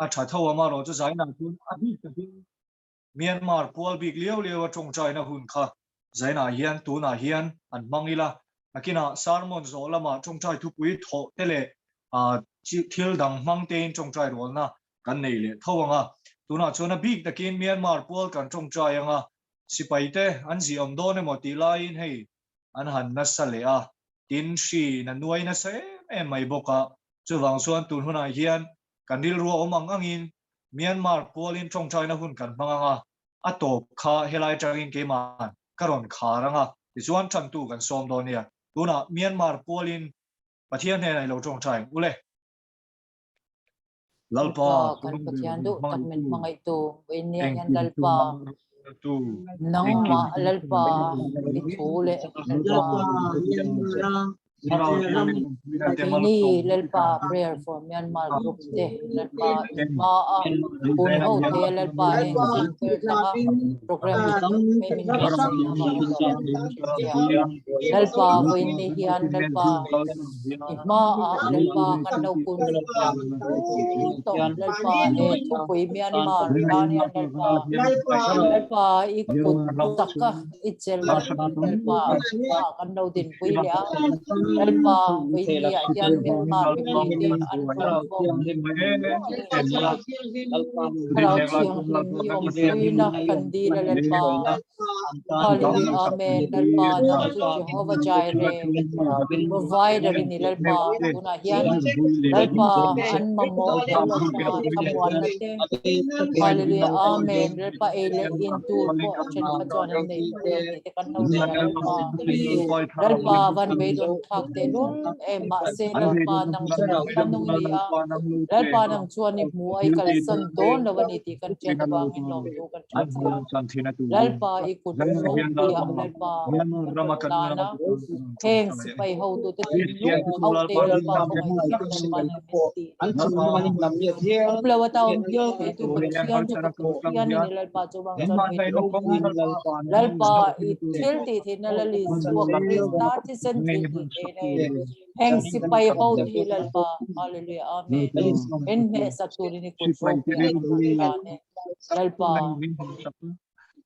Tha thau ama ro chu zai na tun abi takin Myanmar Paul big leo trong chai na hun kha zai na hian tu na hian an mangila akina sarmon zola ma trong chai thu pui tho tele thil dang mang tein trong chai rol na kan nei le thawanga tuna chona big takin Myanmar Paul kan trong chai anga sipaite an zi om do ne moti lain hei an han na sale a tin shi na nuai na se mai boka chuwang suan tun huna hian kanil ro omang angin Myanmar Paul in trong chai na hun kan manganga atop kha helai tangin ke man karon kharanga chuan than tu kan som do nia tuna Myanmar Paul in pathian ne lo trong chai ule lalpa kan pathian do tak men mangai tu enia yan lalpa nang ma lalpa ithule ini lalpa prayer for Myanmar group te lalpa ma un ho te lalpa en taka program lalpa ini hian lalpa ma lalpa kan no kun to lalpa he thupui Myanmar dan yan lalpa ikut taka ichel lalpa kan no din pui lia lalpa ini yan Myanmar ini an kalau siang yom ina kandi lalpa hallelujah amen lalpa nang Jehovah Jireh provider ini lalpa tuna hian lalpa an mamo lalpa kamuan nate hallelujah amen lalpa ele into po chen pajon nei te kan no lalpa van be don thak te lul ma se lalpa nang kanung lia lalpa nang chuan ni mu ai kal san don lawani ti kan chen bangin lom tu kan lalpa ikut ro lia lalpa na heng sipai ho tu te lu au te lalpa ko mai ti plawata om yo ke tu pathian tu pathian ni lalpa chu bang chon lalpa ithil ti thina lali suak krista ti sen ti nei heng sipai ho ti lalpa hallelujah amen en me saturi ni kutro ne lalpa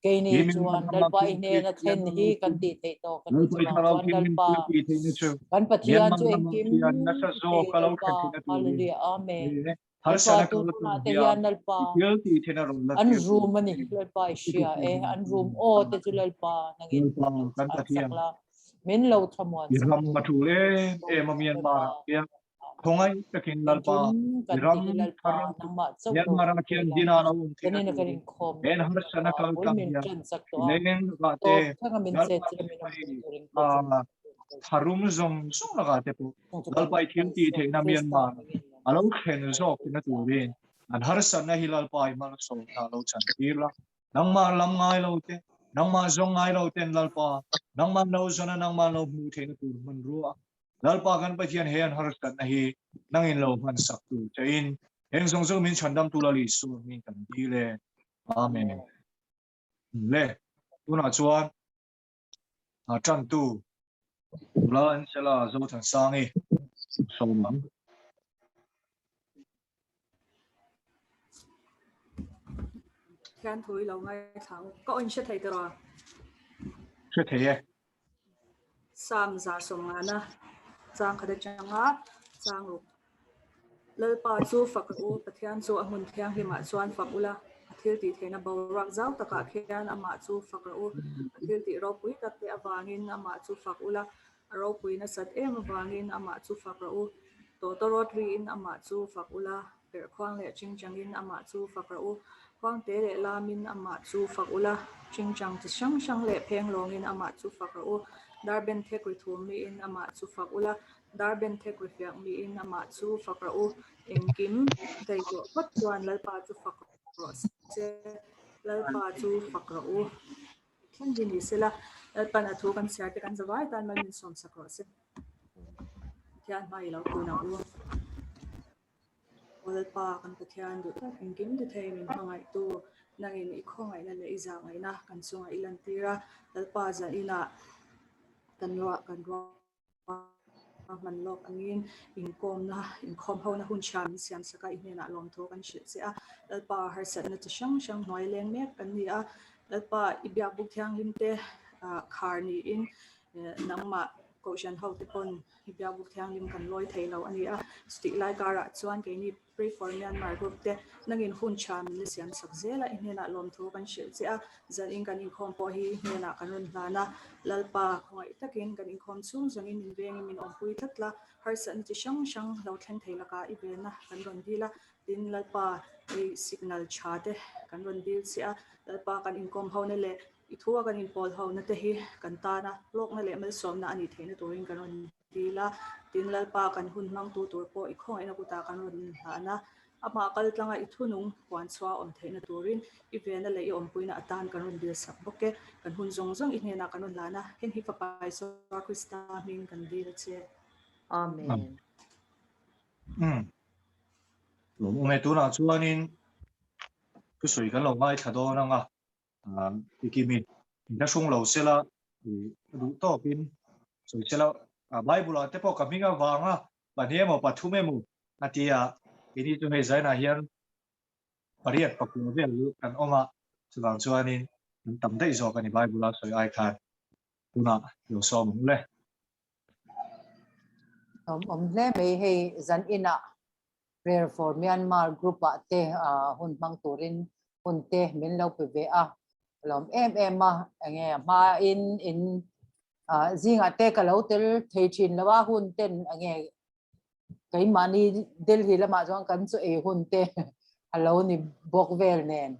kaini chuan lalpa ine na then hi kan ti te to kan chuan lalpa kan pathian chu engkim hallelujah amen lalpa tu na te hian lalpa an room ani lalpa sia an room o te chu lalpa nangin sakla min lo thamwan ram matule e Myanmar ya thongai takin lalpa ram Myanmar kian dina na kani na karin khom en har sana kal kam ya lenen to thanga min se harum zong song laga te pu lalpa thiam ti the na Myanmar alo khen zok na turin an har sana hilal pai ma so ta lo chan tira nang ma lam ngai lo te nang ma zong ngai lo ten lalpa nang ma no zona nang ma no mu the na tur man ruwa lalpa kan pathian he an har sana hi nang in lo man sak tu chain heng song song min chandam tu la li su min kan ti le amen le tu na chuan chan tu la an sela zo thang sang e so mam khen thôi lâu ngay tháng có anh sẽ thấy rồi sẽ thấy sam giả sông ana trang khát trang á trang lục lời pa chu phật u pathian chu amun thiang hi ma chuan phật ula thil ti thena borak zau taka khian ama chu phật u thil ti ro pui tat te awangin ama chu phật ula ro pui na sat em awangin ama chu phật u to to ro tri in ama chu phật ula per khwang le ching changin ama chu phật u khwang te le lamin ama chu phật ula ching chang ti sang sang le pheng longin ama chu phật u darben the kri thum mi in ama chu phật ula darben the kri fiak mi in ama chu phật u Inkhawm dai go pat chuan lalpa chu phak ro se lalpa chu phak ro u khen din ni sela lalpa na thu kan sia te kan zawai tan man min som sak ro se thian mai lo tu na u lalpa kan pathian du ta Inkhawm de thei min hangai tu nangin I khongai na le iza ngai na kan sunga ilan tira lalpa za ina kan ro man lok angin inkhawmna hun cham siam saka inena lom tho kan shi se a lalpa har sat na chang chang noi leng mek kan ni a lalpa ibyak buk thiang limte khar ni in nangma ko shan ho te pon ibyak buk thiang lim kan loi theilo ani a sti lai kara chuan ke ni pray for Myanmar group te nangin hun cham ni siam sak zela inena lom tho kan shi se a zan in kan inkhawm po hi nena kan run hlana lalpa khoi takin kan inkhawm chung zangin min veng min ompui thatla har san chi shang shang lo thleng theila ka ibena kan ron dila din lalpa ei signal chate kan ron dil sia lalpa kan inkom ho ne le ithua kan in pol ho na te hi kan ta na lok na le mal som na ani theina turin kan ron dila din lalpa kan hun mang tu tur po ikhong ena kuta kan ron hana ama kal tlanga ithunung kwan chwa om theina turin ivena le i ompuina atan kan ron dil sak boke kan hun zong zong inena kan ron lana hen hi papai so krista min kan dil che Amen. Mẹ tôi là chúa nên cái suy cái lòng mai thật đó nga cái Kimi đã sung lâu xe là đủ to pin rồi xe là Bible là thế bao cái mình vàng á bạn em mà bắt thu mẹ mu thì cái này tôi hay giải na hiền bariat pak lo về kan oma chuang chuan in tam dei zo kan Bible la soi ai khan tuna yo som le Le me he zan ina prayer for Myanmar group te hun mang turin hun te min lo pe ve a lom em ma nge ma in zinga te ka lo tel thei chin lawa hun ten nge cái mani Delhi la ma jong kan chu e hun te alo ni bok vel nen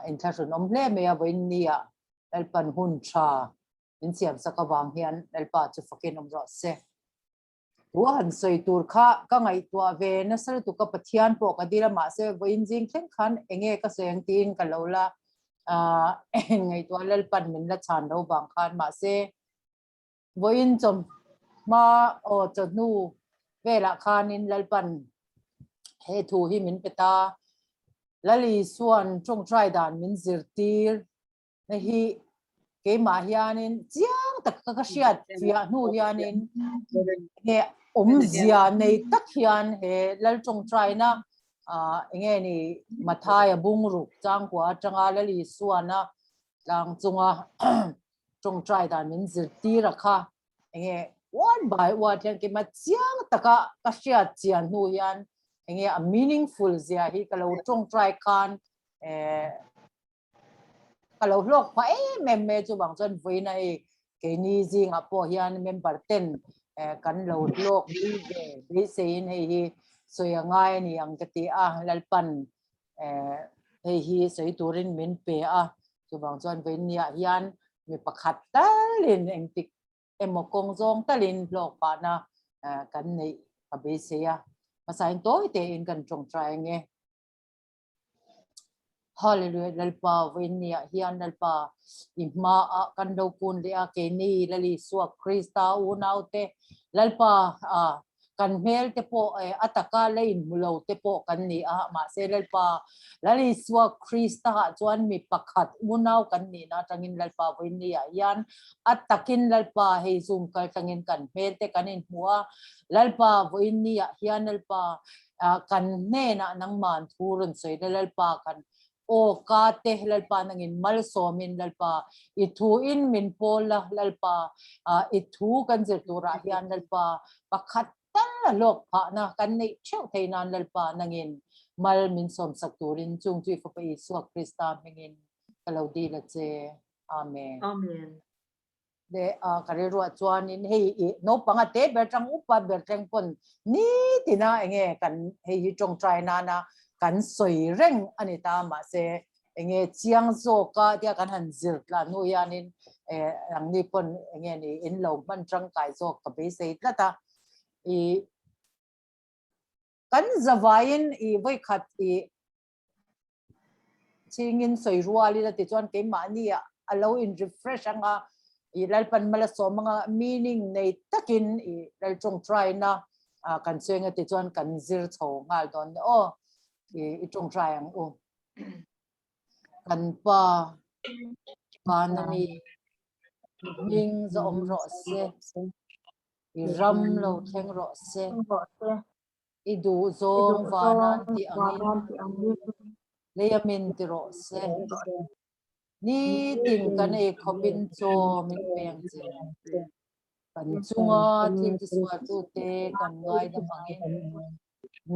in thashun le me a voin nia elpan hun cha in siam sakawang hian elpa chu fakin RAWHSE han soi tur kha ka ngai tua ve na sar tu ka pathian po ka dira ma se voin jing thleng khan enge ka seng tin ka lola ngai tua lal pan min la chan lo bang khan ma se voin chom ma o chanu ve la khan in lal pan he thu hi min peta lali suan trong trai dan min zirtir na hi ke ma hianin chiang tak ka shiat fia nu hianin he zia nei tak hian he lal trong trai na nge ni mathai bung ru chang kwa changa lali suana lang chunga trong trai dan min zirtir rakha nge one by one ke ma chiang taka ka shiat chian nu hian nge a meaningful zia hi kalau trong trai kan kalau lok pa me chu bang chon voi na ke ni jing a po hian member ten kan lo lok bi se in hi soya ngai ni ang kati a lalpan hi soi turin min pe a chu bang chon voi nia hian mi pakhat talin engtik emokong zong talin lok pa na kan nei ka be se a masain toy te in kan trong trai nge hallelujah lalpa winia hian lalpa imma kan do kun le a ke ni lali suak krista unaute lalpa kan mel te po ataka lein mulo te po kan ni a ma se lalpa lali suak krista chuan mi pakhat unau kan ni na tangin lalpa winia hian atakin lalpa he zum kal tangin kan mel te kanin huwa lalpa winia hian lalpa kan ne na nang man thurun sei lalpa kan o ka te lalpa nangin mal somin lalpa ithu in min pola lalpa ithu kan zirtura hian lalpa pakhat tan lok pha na kan nei cheu theinan lalpa nangin mal min som sakturin chung tui fa pai suak krista mengin kalodi la che amen Amen. de kare ro chuan in hei no panga te bertang upa bertang pon ni tina enge kan hei hi tong trai na na kan soi reng ani ta ma se enge chiang zo ka dia kan han zir la nu yanin ang ni pon enge ni in lo ban trang kai zo ka be se la ta kan zavain voi khat chingin soi ruali la ti chuan ke ma ni alo in refresh anga lalpan mala so mga meaning nei takin lal chong try na kan senga ti chuan kan zir chho ngal don i chong try ang kan pa kanani ning za RAWHSE i ram lo theng ro se i du zong vanan ti angin leyamin ti ro se ni tin kan e khopin cho min peng che kan chunga thil ti swal tu te kan ngai da mangin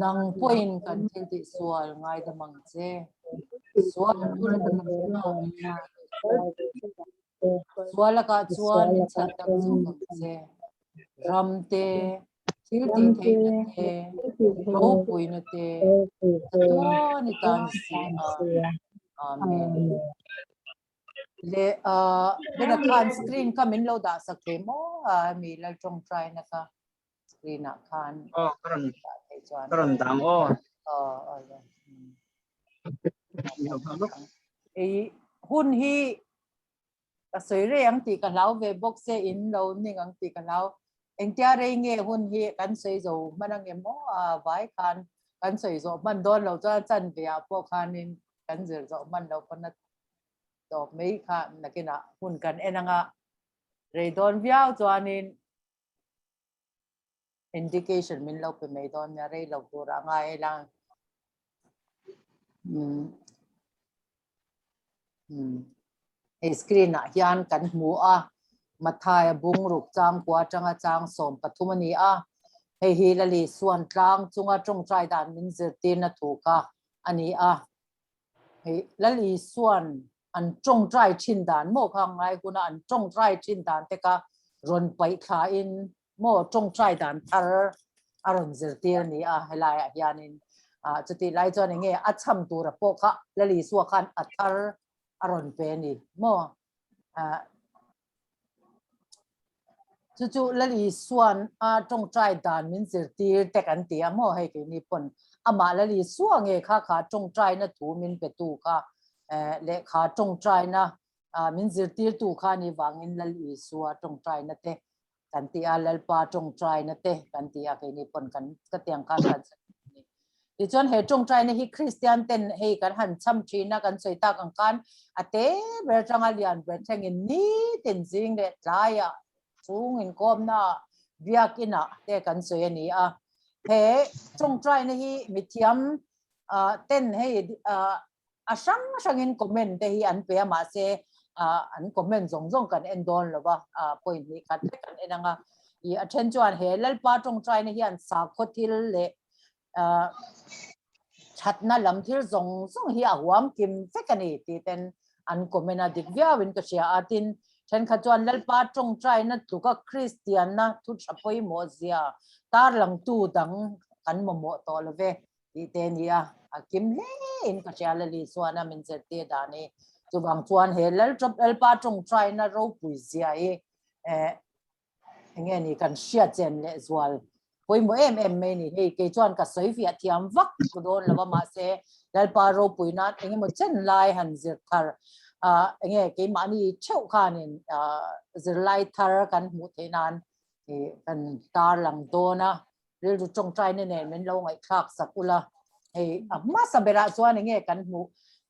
nang point kan thil ti swal ngai da mang che swal tu la kan swala ka chuan in chat tak chu kam che ram te thil ti thei na te ro pui na te to ni tan si a amen le bena khan screen ka min lo da sak the mo mi la trong try na ka screen a khan karon dang o e hun hi ka soi re ang ti ka lau ve box se in lo ning ang ti ka lau eng tia re nge hun hi kan soi zo manang emo vai khan kan soi zo man don lo cha chan ve a po khan in kan zir zo man lo panat to mấy kha na kina hun kan enanga re don viao chuanin indication min lo pe mai don ya re lo tu ra ngai lang screen a hian kan hmu a mathai bung ruk chang kwa changa chang som pathumani a hei hi la li suan tlang chunga tong trai dan min zir tin na thu ka ani a hei la li suan an tong trai chin dan mo khang ngai kuna an tong trai chin dan te ka ron pai kha in mo tong trai dan thar aron zir tir ni a helai a hianin chuti lai chuan nge a cham tur a po kha la li suwa khan a thar aron pe ni mo chu la li suan a tong trai dan min zir tir te kan ti a mo hei ke ni pon ama la li suwa nge kha kha tong trai na thu min pe tu ka le kha tong trai na min zir tir tu kha ni wangin la li suwa tong trai na te kan ti a lal pa tong trai na te kan ti a ke ni pon kan ka tiang khan kan ti chuan he tong trai na hi Christian ten hei kan han cham thina kan soi ta kan kan ate ber tanga lian ber thengin ni ten jing le tlaya chung Inkhawmna biakina te kan soi ani a he tong trai na hi mithiam ten hei asang sangin comment te hi an pe ma se an comment zong kan endon lo ba point ni kan enanga I attention he lal pa tong trai na hi an sa khothil le chatna lam thil zong hi awam kim fekani ti ten an comment a dik via win ka sia atin chen kha chuan lal pa tong trai na tu ka Christian na thu chapoi mo zia tar lang tu dang kan mo to lo ve ti te ni a kim le in ka sia la li suana min zer te da ni chu bang chuan he lal pa tong trai na ro pui zia nge ni kan sia chen le zwal poi mo em me ni he ke chuan ka soi fi athiam vak ku don lawa ma se lal pa ro pui na enge mo chen lai han zir thar nge ke ma ni cheu khanin zir lai thar kan mu the nan kan tar lang do na ril du tong trai ne ne men lo ngai khak sakula ma sabera chuan nge kan mu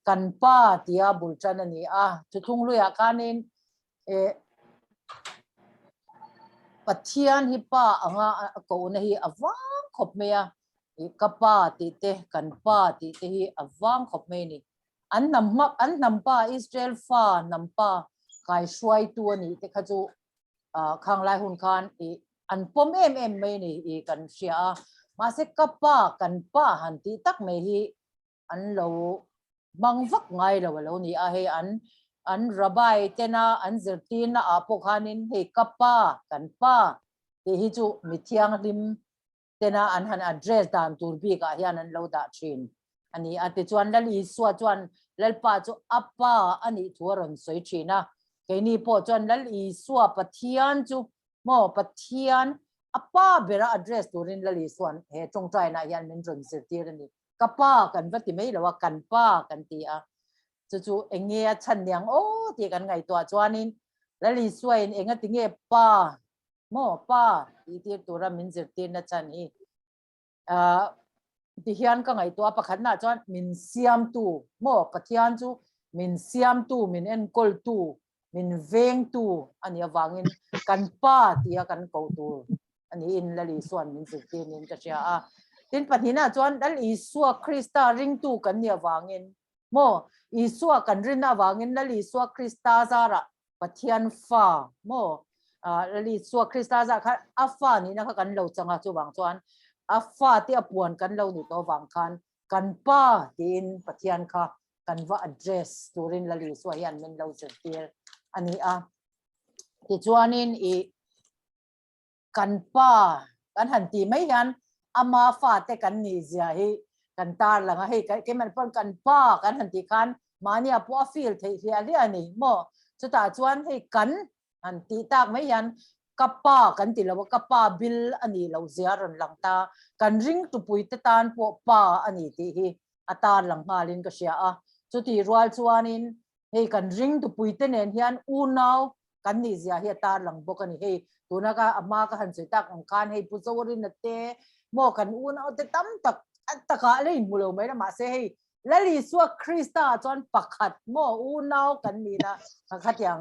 kan pa tia bul chan ani chu thung lu ya kanin PATHIAN hi pa anga ko na hi awang khop meya kapa ti te kan pa ti te hi awang khop me ni an nam pa Israel fa nam pa kai shwai tu ni te kha chu khang lai hun khan an pom em me ni kan sia ma se kapa kan pa han ti tak me hi an lo mang vak ngai lo ni a he an rabai tena an zirtin na apo khanin he kapa kan pa ti hi chu mithiang lim tena an han address dan turbi ka hian an lo da thin ani ate chuan lal I suwa chuan lal pa chu apa ani thuaron soi thina ke ni po chuan lal I suwa PATHIAN chu mo PATHIAN apa bera address turin lal I suan he tong trai na hian min ron zirtir ani kapa kan vati mai lawa kan pa kan ti a chu enge chan nyang o ti kan ngai to chuanin lali suain enga tinge pa mo pa ti tura min zirtin na chan hi ti hian ka ngai to pakhat na chuan min siam tu mo PATHIAN chu min siam tu min enkol tu min veng tu ani awangin kan pa tia kan ko tu อันนี้อินละลีส่วนมินสิเตนินก็เชียตินปัญหาจวนดัลอีสัวคริสตาริงตูกันเนี่ยวางเงินโมอีสัวกันรินาวางเงินดัลอีสัวคริสตาซาระปะเทียนฟ้าโมละลีสัวคริสตาซาค่ะอัฟฟานี่นะคะกันเราจังจูบางจวนอัฟฟาที่อปวนกันเราหนุตัววางกันป้าตินปะเทียนค่ะกันว่า address ตัวรินละลีสัวยันมันเราจะเตียอันนี้ที่จวนนินอีกันป้ากันหันตีไม่ยันอามาฟาแต่กันนี่เสียให้กันตาหลังให้กันมันป้อนกันป้ากันหันตีกันมาเนี่ยพวกฟิลที่เรียนี่โมสุดท้ายชวนให้กันหันตีตากไม่ยันกับป้ากันตีแล้วว่ากับป้าบิลอันนี้เราเสียรันหลังตากันริงตุปุยตะตานพวกป้าอันนี้ที่อัตาหลังมาลินก็เสียสุดที่รัวชวนนินให้กันริงตุปุยตะเนียนเฮียนอูนาวกันนี่เสียให้ตาหลังบอกกันนี่ให้ตัวนักอามาก็หันสุดตากอังคารให้ผู้สวรินเตโมกันอูนเอาแต่ตั้มตะกะเลยมุลไม่ได้มาเสียให้แล้วลีสัวคริสตาจอนปักขัดโมอูนเอากันนี่นะขัดอย่าง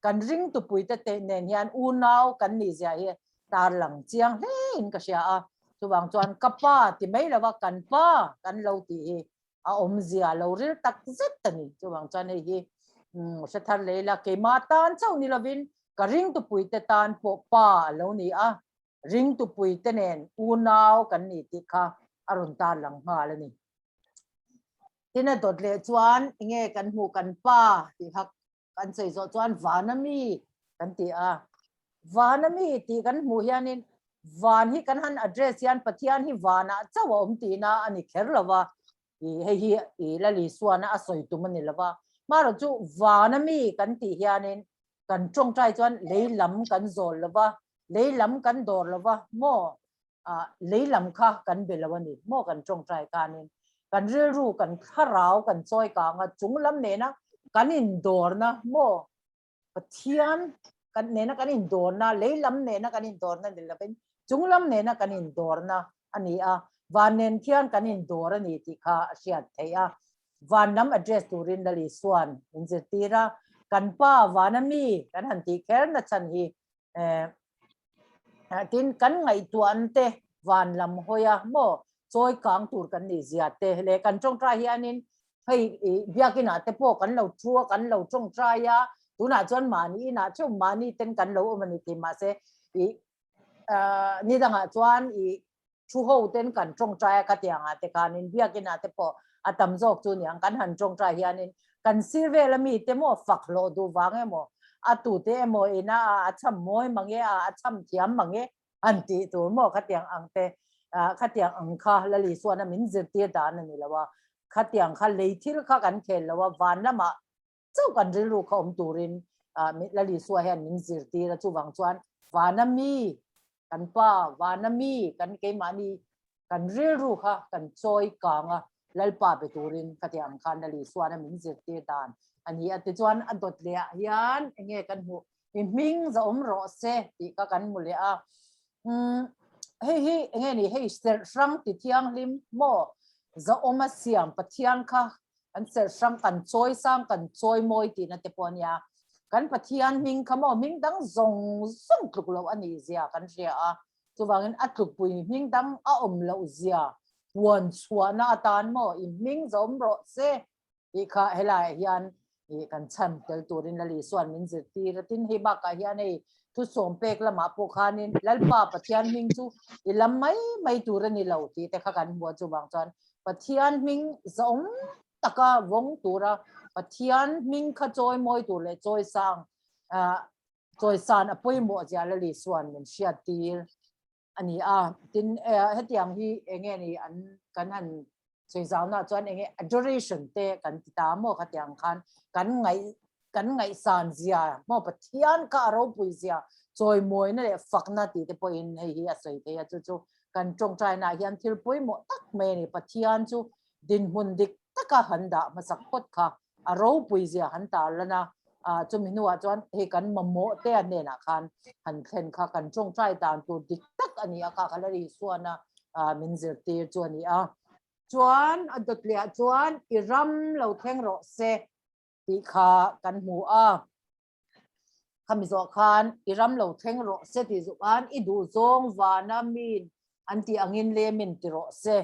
กันริงตุปุยเตเตเนียนอูนเอากันนี่เสียให้ตาหลังเจียงเล่นก็เสียตัวบางจวนกับป้าที่ไม่ละว่ากันป้ากันเราตีอมเสียเราเรียกตักเซตนี่ตัวบางจวนนี่สุดท้ายเลยละเกมาตานเจ้านี่ละวินก็ริงตุปุยเตตานพวกป้าเรานี่ริงตุปุยเตเนนอูนาวกันนี่ติค่ะอรุณตาหลังมาแล้วนี่ที่นั่นตัวเลี้ยจวนเงี้ยกันหูกันป้าที่ฮักกันใส่จวนวานามีกันตีวานามีตีกันหูยันนี่วานที่กันหัน address ยันปะเทียนที่วานะเจ้าว่าตีนะอันนี้แค่ละว่าให้ละลีส่วนนะสวยตัวมันนี่ละว่ามาเราจู่วานามีกันตียันนี่กันจงใจจวนเลยล้ำกันโซลละว่าเลยล้ำกันโดดละว่าโมเลยล้ำค่ะกันเบลวันนี้โมกันจงใจกันนี่กันเรื่องรู้กันข้าราวกันซอยกลางจุงล้ำเนี่ยนะกันอินโดร์นะโมปะเทียนกันเนี่ยนะกันอินโดร์นะเลยล้ำเนี่ยนะกันอินโดร์นั่นเดี๋ยวเป็นจุงล้ำเนี่ยนะกันอินโดร์นะอันนี้วันเนนเทียนกันอินโดร์นี่ที่ข้าเชียร์เทียวันน้ำ address ตัวรินดาลีส่วนอินเจตีระกันป้าวานามีกันหันตีแค่นั้นฉันฮีกินกันไงตัวอันเตวันลำหอยโมซอยกลางตูกันนี่เสียเตเลยกันจงใจอันนี้ให้เบียกินแต่พวกกันเราชัวกันเราจงใจตัวน่าจนมานี่น่าช่วงมานี่เต้นกันเรามันนี่มาเสนี่ต่างหากจวนชูโฮเต้นกันจงใจกันอย่างแต่การนี้เบียกินแต่พวกตำจอกจุนอย่างกันหันจงใจอันนี้กันซีเวลมีเตโมฝักโลดูวางโมตูเตโมนะช่ำมวยมังเงช่ำเทียมมังเงอันตีตัวโมขัดอย่างอังเตขัดอย่างอังคาละลีส่วนนั้นมินเจตีดานนี่ละว่าขัดอย่างขัดเลยที่ข้ากันเขลละว่าวันละมาเจ้ากันริลูเขาตูรินละลีส่วนเห็นมินเจตีละจูบังจวนวันนั้นมีกันป้าวันนั้นมีกันเกมานีกันริลูค่ะกันซอยกลางลลป้าไปตูรินขัดอย่างขันละลีส่วนนั้นมินเจตีดานอันนี้อันที่จวนอันตัวเลี้ยยันเงี้ยกันหูมิงจะรอเสที่ก็กันมุเลยเฮ้ยเงี้ยนี่เฮ้ยเสร็จสังติดยังลิมโมจะมาเสียงปะเทียนค่ะอันเสร็จสังกันซอยสังกันซอยมวยตีนั่นเตปอนยากันปะเทียนมิงขโมมิงดังส่งกลุกเราอันนี้เสียกันเสียตัวบางอันอัดกลุกปุยมิงดังเราเสียวนชัวนาตานโมมิงจะรอเสที่ข้าเฮลัยยันกันชันเตลตัวรินละลีส่วนมินเจตีระตินฮิบักอาเฮียนี่ทุสมเปกละมาปุคานินลลป้าปะเทียนมิงจูลำไม่ตัวรินเหล่าที่แต่ข้ากันบัวจูบางจันปะเทียนมิงสมตะกาวงตัวระปะเทียนมิงขจอยมวยตัวเลยจอยสังจอยสานอภัยหมดจาละลีส่วนมินเชียตีอันนี้ตินเฮ็ดอย่างที่เงี้ยนี่อันกันหันสวยสาวน่าจวนเองadoration เตกันติตามโมขัดอย่างกันไงสานเสียโมปะเทียนก็เราปุยเสียจอยมวยนั่นแหละฝักนาทีแต่พออินให้เฮียสวยเทียจู่กันจงใจนะยันทิลปุยโมตักเมนี่ปะเทียนจู่ดินหุ่นดิกตะกะหันดามาสักพดค่ะเราปุยเสียหันตาแล้วนะจุมินัวจวนเฮกันมโมเตนเนี่ยนะคันหันเข็นค่ะกันจงใจตามตัวดิกตักอันนี้ค่ะกันเลยส่วนนะมินเซตีจวนนี้จวนอันตุเลียจวนอิรัมเราแทงรอเซติขากันหู khamizo khan iram lo theng ro se ti zu an i du zong wana min anti angin le min ti ro se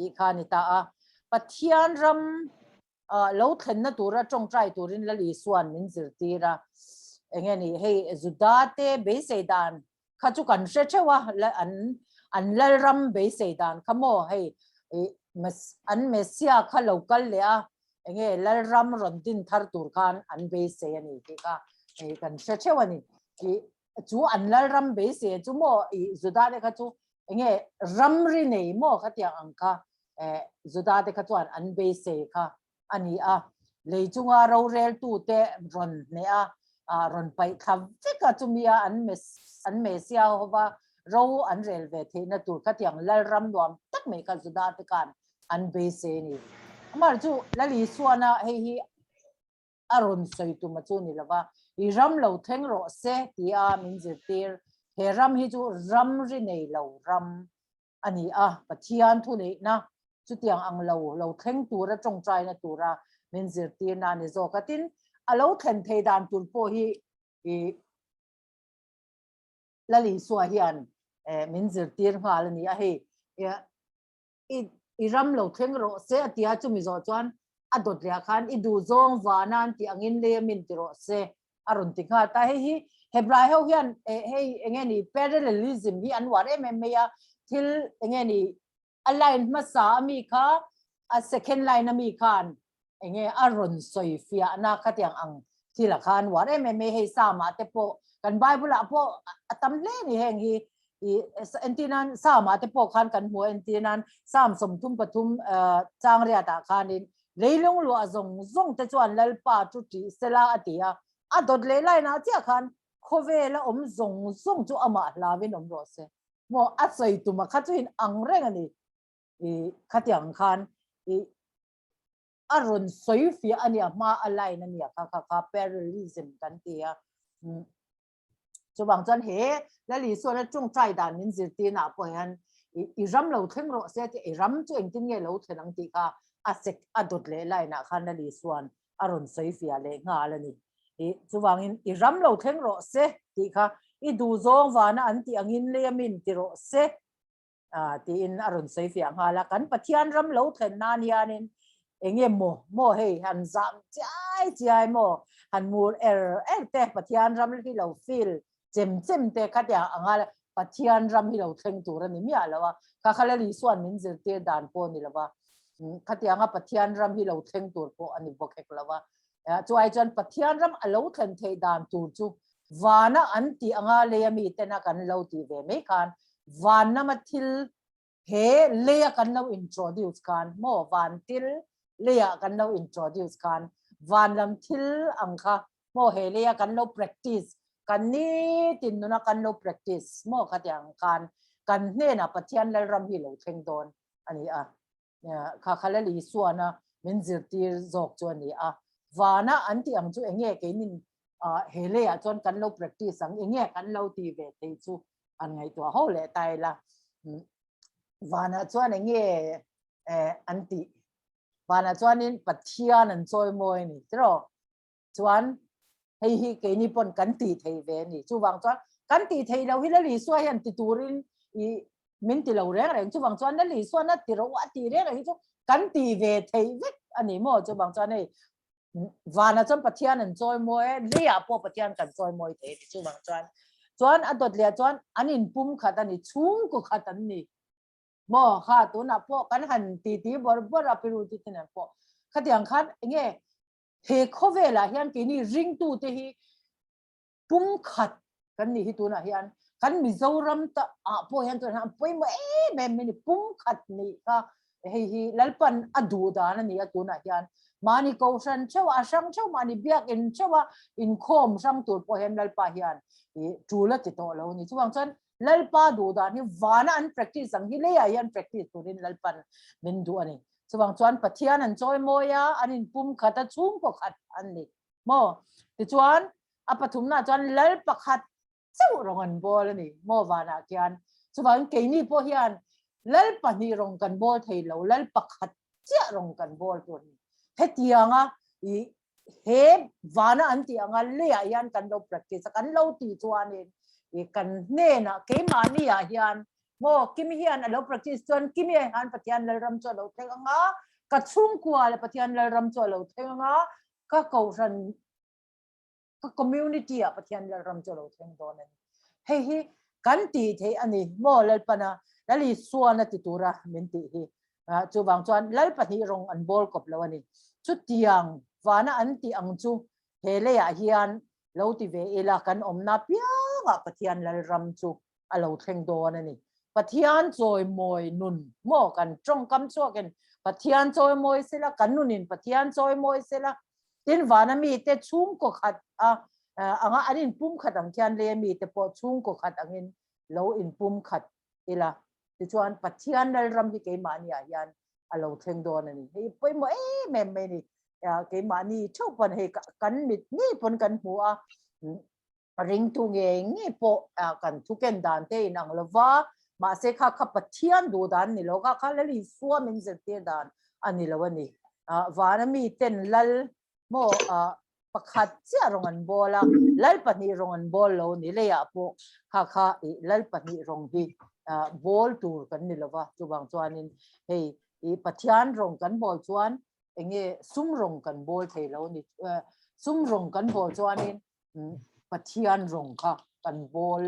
i khan ta a pathian ram lo thlen na tura tong trai turin la li suan min zir tira engeni hei zudate be seidan khachu kan she chewa la an lal ram be seidan khamo hei mas an mesia kha local le a enge lal ram ron din thar tur khan an be se ani ti ka ei kan she chewa ni ki chu an lal ram be se chu mo i zudate kha chu enge ram ri nei mo khatia angka zudate kha chuan an be se kha ani a leichunga ro rel tu te ron ne a ron pai khav ka chumia an mesia hova ro an rel ve the na tur khatiang lal ram nuam tak me ka zudate kan an be se ni amar chu lali suana hi aron soi tu ma chu ni lawa I ram lo theng ro se ti a min zir he ram hi chu ram ri nei lo ram ani a pathian thu nei na chu tiang ang lo theng tu ra tong trai na tu ra min zir tir na ni zo katin alo thlen thei dan tur po hi lali suwa hian min zir tir hal ni a he I ram lo theng ro se atia chu mi zo chuan adot ria khan I du zong wanan ti angin le min ti ro se aron ti kha ta hi hebrai ho hian hei engeni parallelism hi anwar ya thil engeni align ma sa mi kha a second line mi khan enge aron soi fia na khatiang ang thila khan war hei sa ma te po kan bible a po atam le ni heng hi entinan sa ma te po khan kan hu entinan sam som thum pathum chang ria ta khanin leilung lu azong zong te chuan lalpa tu ti sela atia adot le lai na chia khan khove la zong zong chu ama lawin ro se mo asoi tu ma khathin ang reng ani khatiang khan aron soi fi ania ma alai na nia kha parallelism kan tia chu bang chan he lali so na chung trai dan min zir ti na po han I ram lo theng ro se ti ram chu eng tin nge lo thenang ti kha asek adot le lai na khan lali suan aron soi fi ale nga la ni chu bang in I ram lo theng ro se ti kha I du zong wana an ti angin le min ti ro se ti in aron soi fi nga la kan pathian ram lo thlen na nianin enge mo hei han zam chai mo han mur te pathian ram li lo feel chem te khatya anga pathian ram hi lo theng tur ani mi alawa ka khala li suan min zir te dan po ni lawa khatya nga pathian ram hi lo theng tur po ani bokhek lawa chu ai chan pathian ram alo thlen thei dan tur chu wana anti anga le mi te na kan lo ti ve me khan wana mathil he le kan lo introduce kan mo van til leya kan lo introduce kan van lam thil angkha mo he leya kan lo practice kan ni tin na kan lo practice mo khatyang kan hne na pathian lal ram hi lo theng don ani kha khala li suana min zir tir zok chu ani wana anti ang chu enge ke nin he leya chon kan lo practice ang enge kan lo ti ve te chu an ngai to ho le tai la wana chuan enge anti wana chuanin pathian an choi moi ni tro chuan hei hi ke ni pon kan ti thei ve ni chu wang chuan kan ti thei lo hi la li suai han ti turin I min ti lo reng chu wang chuan la li suan na ti ro wa ti re hi chu kan ti ve thei vek ani mo chu wang chuan nei wana chuan pathian an choi moi ria po pathian kan choi moi thei chu wang chuan adot le chuan anin pum khat ani chung ku khat an ni mo kha tu na po kan han ti bor apiru ti tin po khatiang khan enge he khove la hian ke ni ring tu te hi pum khat kan ni hi tu na hian kan mizoram ta po hian tu na poi mo me ni pum khat ni ka hi lalpan adu da na ni tu na hian mani ko san chewa sang chew mani biak in chewa Inkhawm sang tur po hian lalpa hian tula ti to lo ni chuang chan lalpa du da ni wana an practice ang hi le ya yan practice turin lalpan min du ani chuang chuan pathian an choi moya anin pum khata chung po khat an ni mo ti chuan apathum na chuan lal pakhat cheu rong an bol ani mo wana kian chuang ke ni po hian lal pani rong kan bol thei lo lal pakhat chia rong kan bol tu ni hetianga he vana anti anga le hian kan lo practice kan lo ti chuanin e kan ne na ke mani a hian mo Kimi hian alo practice chuan Kimi han pathian lalram chu lo thenganga ka chung kwa le pathian lalram chu lo thenganga ka ko ran ka community a pathian lalram chu lo theng don hei hi kan ti the ani mo lal pana lali suana ti tura min ti hi chu bang chuan lal pani rong an bol kop lo ani chu tiang vana anti ang chu hele ya hian lo ti ve ela kan omna pianga pathian lalram chu alo thleng don ani pathian choi moi nun mo kan trong kam chu ken pathian choi moi sela kan nunin pathian choi moi sela tin vana mi te chung ko khat anga anin pum khat ang kyan le mi te po chung ko khat angin lo in pum khat ila ti chuan pathian lalram hi ke mani a hian alo thleng don ani hei poi mo me me ni ke mani thau pan he kan mit ni pon kan hu a ring tu nge po kan thu ken dan te in ang lova ma se kha kha pathian du dan ni lo kha lali suam in zer te dan ani lo ani vana mi ten lal mo pakhat chia rong an bola lal pani rong an bol lo ni le ya po kha lal pani rong hi bol tur kan ni lova chu bang chuanin hei i pathian rong kan bol chuan enge sum rong kan bol thei lo ni sum rong kan bol chuanin pathian rong kha kan bol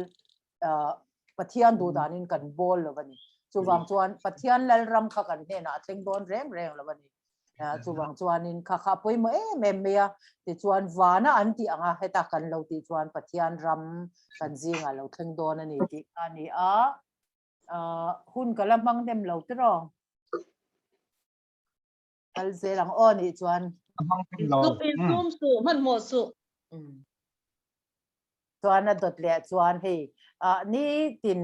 pathian du danin kan bol lo bani chu bang chuan pathian lalram kha kan he na thleng don reng lo bani chu bang chuanin kha poi mo me ya ti chuan vana anti anga heta kan lo ti chuan pathian ram kan zinga lo thleng don ani ti ani hun kalamang dem lo tro al zelang oni chuan Inkhawm su man mo su chuan a dot le chuan hei ni tin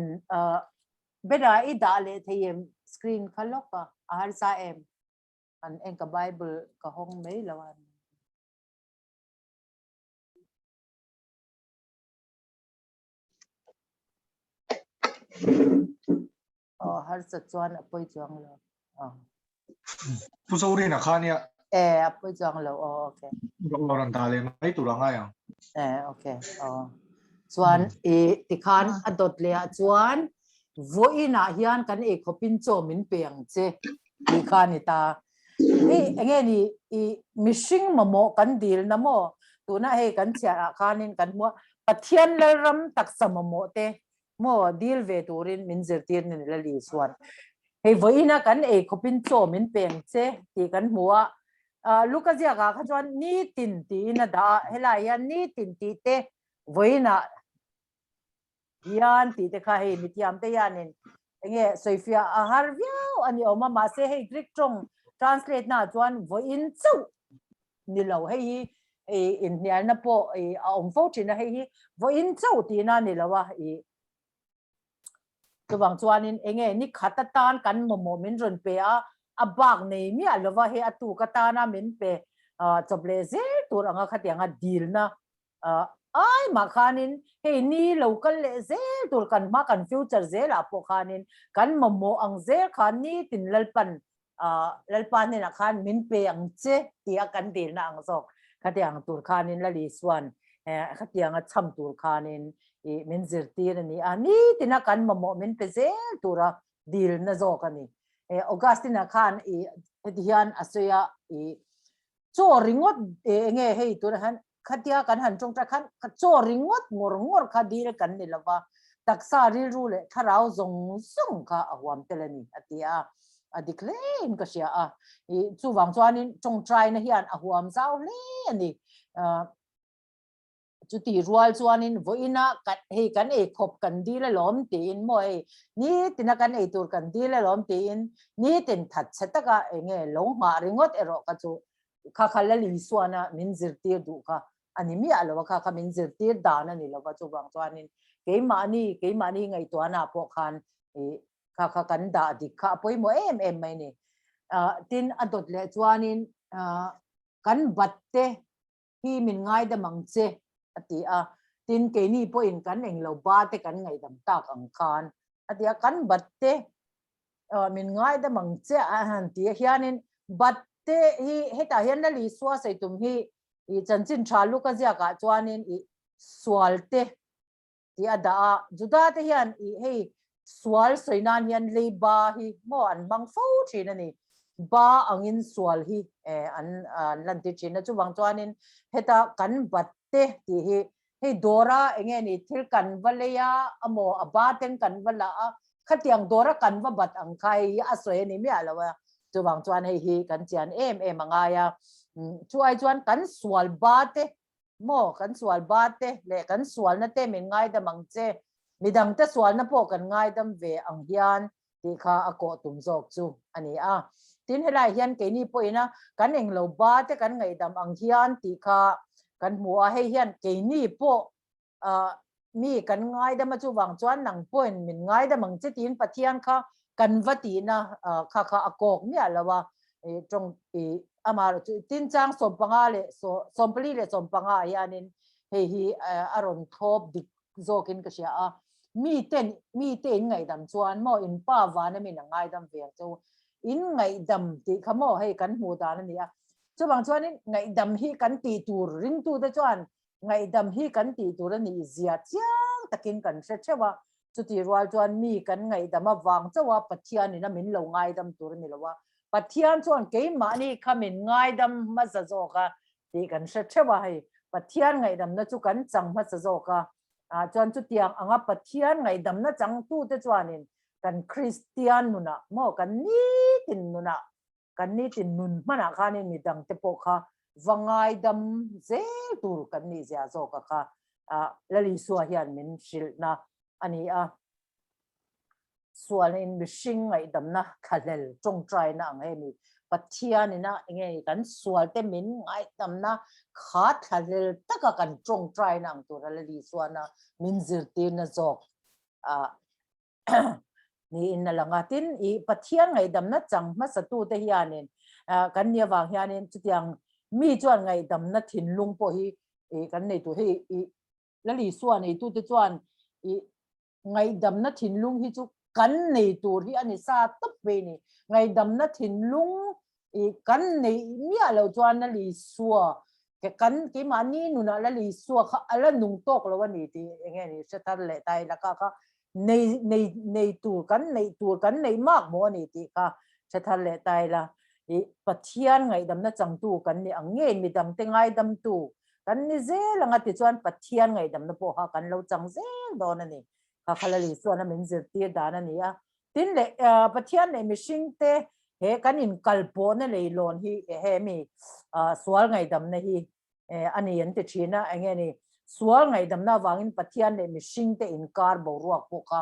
beda I da le theim screen khaloka har sa em an enka bible ka hong mei lawan har sa chuan apoi chuang lo Pusori na khania apoi chuang lo okay orang tale mai turanga ya okay chuan ti khan adot le chuan voina hian kan e khopin cho min peng che ti khan ta enge ni mishing mamo kan dil na mo tuna he kan chia khanin kan mo pathian lalram tak samamo te mo dil ve turin min zertir ni la li suan he voina kan e khopin cho min peng che ti kan muwa lukazia ga khajon ni tin ti na da hela ya ni tin ti te voina yan ti te kha he mitiam te yanin enge soifia har viau ani oma ma se he Greek trong translate na chuan voin chu ni lo hei in hian na po ong fo thina hei voin chu ti na ni lo wa chu bang chuanin enge ni khata tan kan mo min ron pe abak nei mi alova he atu kata na min pe choble ze tur anga khatianga deal na ai makhanin he ni local le ze tur kan ma kan future ze la po khanin kan mo ang ze khan ni tin lalpan ni na khan min pe ang che tia kan dil na ang sok khatiang tur khanin la li swan khatianga cham tur khanin min zirtir ni ani tina kan mo min pe ze tura dil na zok ani Augustina khan hian asoya cho ringot nge hei tur han khatia kan han chong ta khan cho ringot ngor khadil kan ni lawa taksa ri ru le tharau zong sung kha awam telani atia adiclaim ka sia chu wang chuanin chong trai na hian ahuam zau le ani chuti rual chuanin voina kat he kan e khop kan dile lom tin moi ni tina kan e tur kan dile lom tin ni tin that chetaka enge long ma ringot ero ka chu kha khala li suana min zirtir du kha ani mi alo kha min zirtir dana ni lo chu bang chuanin ke mani ngai to na po khan kha kan da dikha poi mo em mai ni tin adot le chuanin kan batte hi min ngai da mangche atia tin ke ni po in kan eng lo ba te kan ngai dam tak ang khan atia kan batte min ngai da mangche han ti hianin batte hi heta hian la li swa sei tum hi i chanchin thalu ka zia ka chuanin i swalte ti ada juda te hian i hei swal soinan hian leiba hi mo an bang fo thina ni ba angin swal hi an lanti china chu bang chuanin heta kan batte ti hi hei dora enge ni thil kan valaya amo abaten kan vala khatiang dora kan va bat ang khai asoi ni mi alawa chu bang chuan hei hi kan chian em angaya chu ai chuan kan swal bate mo kan swal bate le kan swal na te min ngai da mang che midang te swal na po kan ngai dam ve ang hian ti kha ako tum jok chu ani tin helai hian ke ni po ina kan eng lo bate kan ngai dam ang hian ti kha kan mua hei hian ke ni po mi kan ngai dam chu wang chuan nang point min ngai dam ang che tin pathian kha kan vati na kha akok mi alawa trong amar tin chang sompanga le sompli le sompanga yanin hei hi aron thop dik zokin ka sia mi ten ngai dam chuan mo in pa wana min ngai dam ve chu in ngai dam ti khamo hei kan mu da na nia chu bang chuan in ngai dam hi kan ti tur ring tu da chuan ngai dam hi kan ti tur ni zia chiang takin kan se chewa chu ti rual chuan mi kan ngai dam awang chawa pathian ni na min lo ngai dam tur ni lawa pathian chuan ke ma ni khamin ngai dam ma za zo ka ti kan se chewa hei pathian ngai dam na chu kan chang ma za zo ka chuan chu tiang anga pathian ngai dam na chang tu te chuanin kan Christian nuna mo kan ni tin nuna kan ni tin nun mana khanin mi dang te po kha wangai dam ze tur kan ni zia zo ka kha lali suwa hian min shil na ani sual in mishing ngai dam na khalel tong trai na ang hemi pathian ina nge kan sual te min ngai dam na kha khalel taka kan tong trai na ang tur lali suwa na min zirti na zok ni in langatin i pathian ngai dam na chang ma satu te hianin kan nia wang hianin chutiang mi chuan ngai dam na thin lung po hi kan nei tu hi lali suwa nei tu te chuan i ngai dam na thin lung hi chu kan nei tur hi ani sa top ve ni ngai dam na thin lung kan nei mi alo chuan na li suwa ke kan ke mani nuna la li suwa kha ala nung tok lo ni ti nge ni se tar le tai la ka nei tur kan nei mak mo ni ti ka se tar le tai la pathian ngai dam na chang tu kan ni ange mi dam te ngai dam tu kan ni ze langa ti chuan pathian ngai dam na po ha kan lo chang ze do na ni kha khala li suwa na min zir ti da na ni tin le pathian nei mishing te he kan in kalpo na le lon hi he mi sual ngai dam na hi ani an te thina ange ni sual ngai dam na wangin pathian nei mishing te in kar bo ruak po kha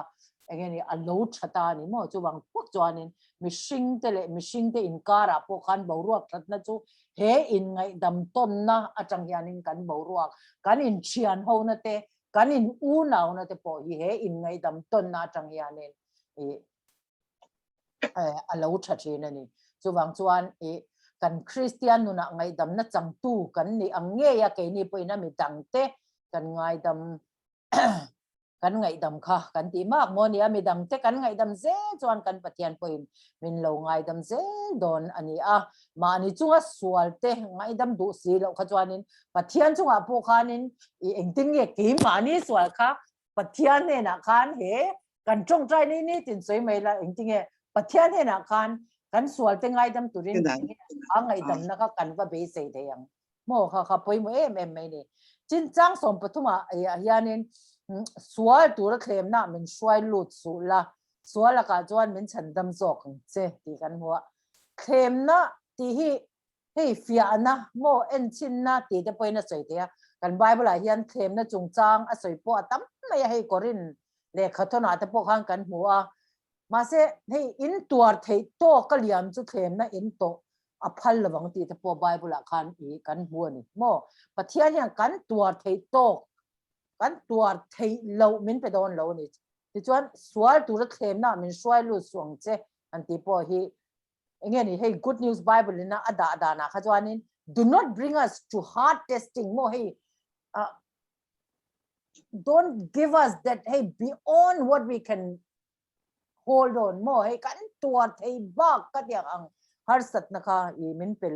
ange ni alo thata ni mo chu wang pok chuanin mishing te in kara po khan bo ruak that na chu he in ngai dam ton na atang hianin kan bo ruak kan in chian ho na te kan in u naw na te po hi he in ngai dam ton na atang hianin alo thatina ni chu wang chuan kan Christian nuna ngai dam na chang tu kan ni ange ya ke ni po ina mi dang te kan ngai dam kan ngai dam kha kan ti mak mo ni mi dang te kan ngai dam ze chuan kan pathian po in min lo ngai dam ze don ani ma ni chunga sual te ngai dam du si lo kha chuanin pathian chunga po khanin engting ye ke ma ni sual kha pathian ne na khan he kan chong trai ni tin soi mai la engting ye pathian he na khan kan sual te ngai dam turin ngai dam na ka kan va be se de yang mo kha poi mo em mai ni chin chang som pathuma hianin sual tur khlem na min swai lut su la sual ka chuan min chan dam zok che ti kan huwa khlem na ti hi hei fia na mo en chin na ti te poina sei te kan bible a hian khlem na chung chang a soi po tam mai hei korin le khathona te po khang kan huwa ma se hei in tuar thei to ka liam chu khlem na in to a phal lawang ti te po bible a khan kan huwa ni mo pathian hian kan tuar thei to kan tuar thei lo min pe don lo ni ti chuan sual tur khlem na min swai lu suang che an ti po hi nge ni hey good news bible na ada na kha chuanin do not bring us to hard testing mo hey don't give us that hey beyond what we can hold on mo hey kan tuar thei ba ka dia ang har sat na kha I min pel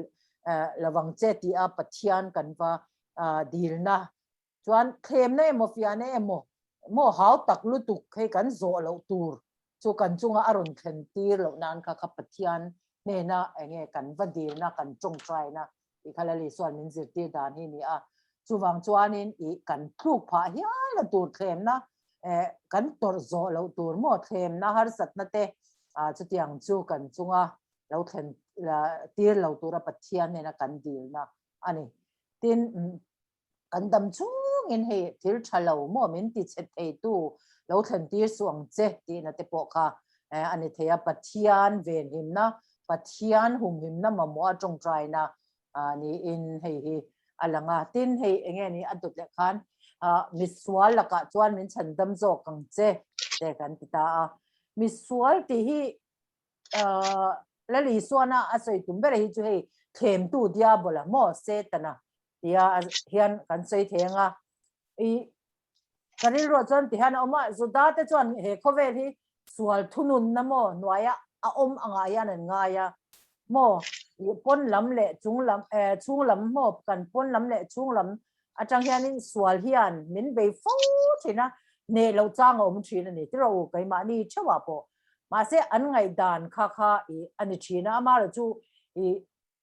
lawang che ti a pathian kan va dil na chuan khem na emo fia na emo mo hau tak lu tuk he kan zo lo tur chu kan chunga arun khen tir lo nan kha pathian ne na enge kan va dil na kan chong trai na i khala li suan min zir ti dan hi ni a chuwang chuanin i kan thuk pha hian la tur khem na kan tor zo lo tur mo khem na har sat na te chu tiang chu kan chunga lo khen la tir lo tur pathian ne na kan dil na ani tin kan dam chung in he thil thalo mo min ti chet thei tu lo khen tir suang che ti na te po kha ani theya pathian ven him na pathian hum him na mamo atong trai na ni in hei hi alanga tin hei enge ni adut le khan miswal laka chuan min chandam zo kang che te kan ta miswal ti hi la li suana asoi tumbe hi chu hei khem tu dia bola mo se tana dia hian kan sei thenga i kanil ro chuan ti han oma zuda te chuan he khovel hi sual thunun na mo noya a anga yan an nga ya mo pon lam le chung lam mo kan pon lam le chung lam atang hianin sual hian min be fo thina ne lo chang om thina ni tro kai ma ni chawa po ma se an ngai dan kha i ani thina ma ro chu i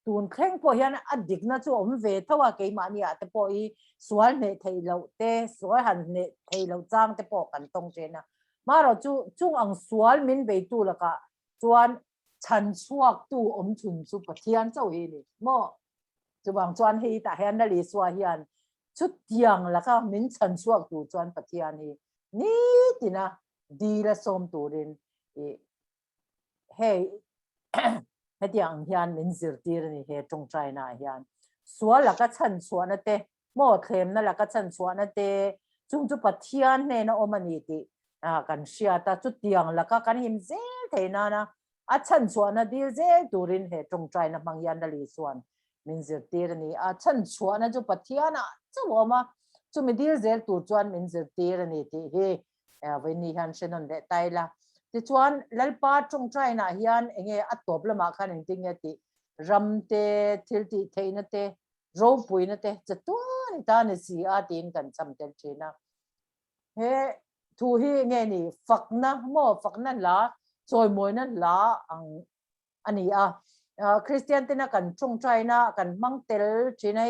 tun khleng po hian adik na chu om ve thawa kai ma ni ate po i sual ne thei lo te sual han ne thei lo chang te po kan tong chena ma ro chu chung ang sual min be tu la ka chuan chan chuak tu om chun chu pathian chau hi ni mo chuwang chuan hi ta hian na li swa hian chu tiang la ka min chan chuak tu chuan pathian hi ni tina di la som turin hey hetiang hian min zir tir ni he tong trai na hian sual la ka chan chuan te mo khem na la ka chan chuan te chung chu pathian ne na omani ti kan sia ta chu tiang la ka kan him zel theina na a chan chuan dil zel turin he tong trai na mangyan da li suan min zir tir ni a chan chuan chu pathian chu oma chu mi dil zel tur chuan min zir tir ni ti he ve ni han shenon de taila ti chuan lalpa tong trai na hian enge a top lama khan eng ting ti ramte thilti theina te ro puina te chatuan ta ni si a tin kan cham tel thina he thu hi nge ni fakna mo fakna la choi moi na la ang ani Christian tina kan chung trai na kan mang tel thina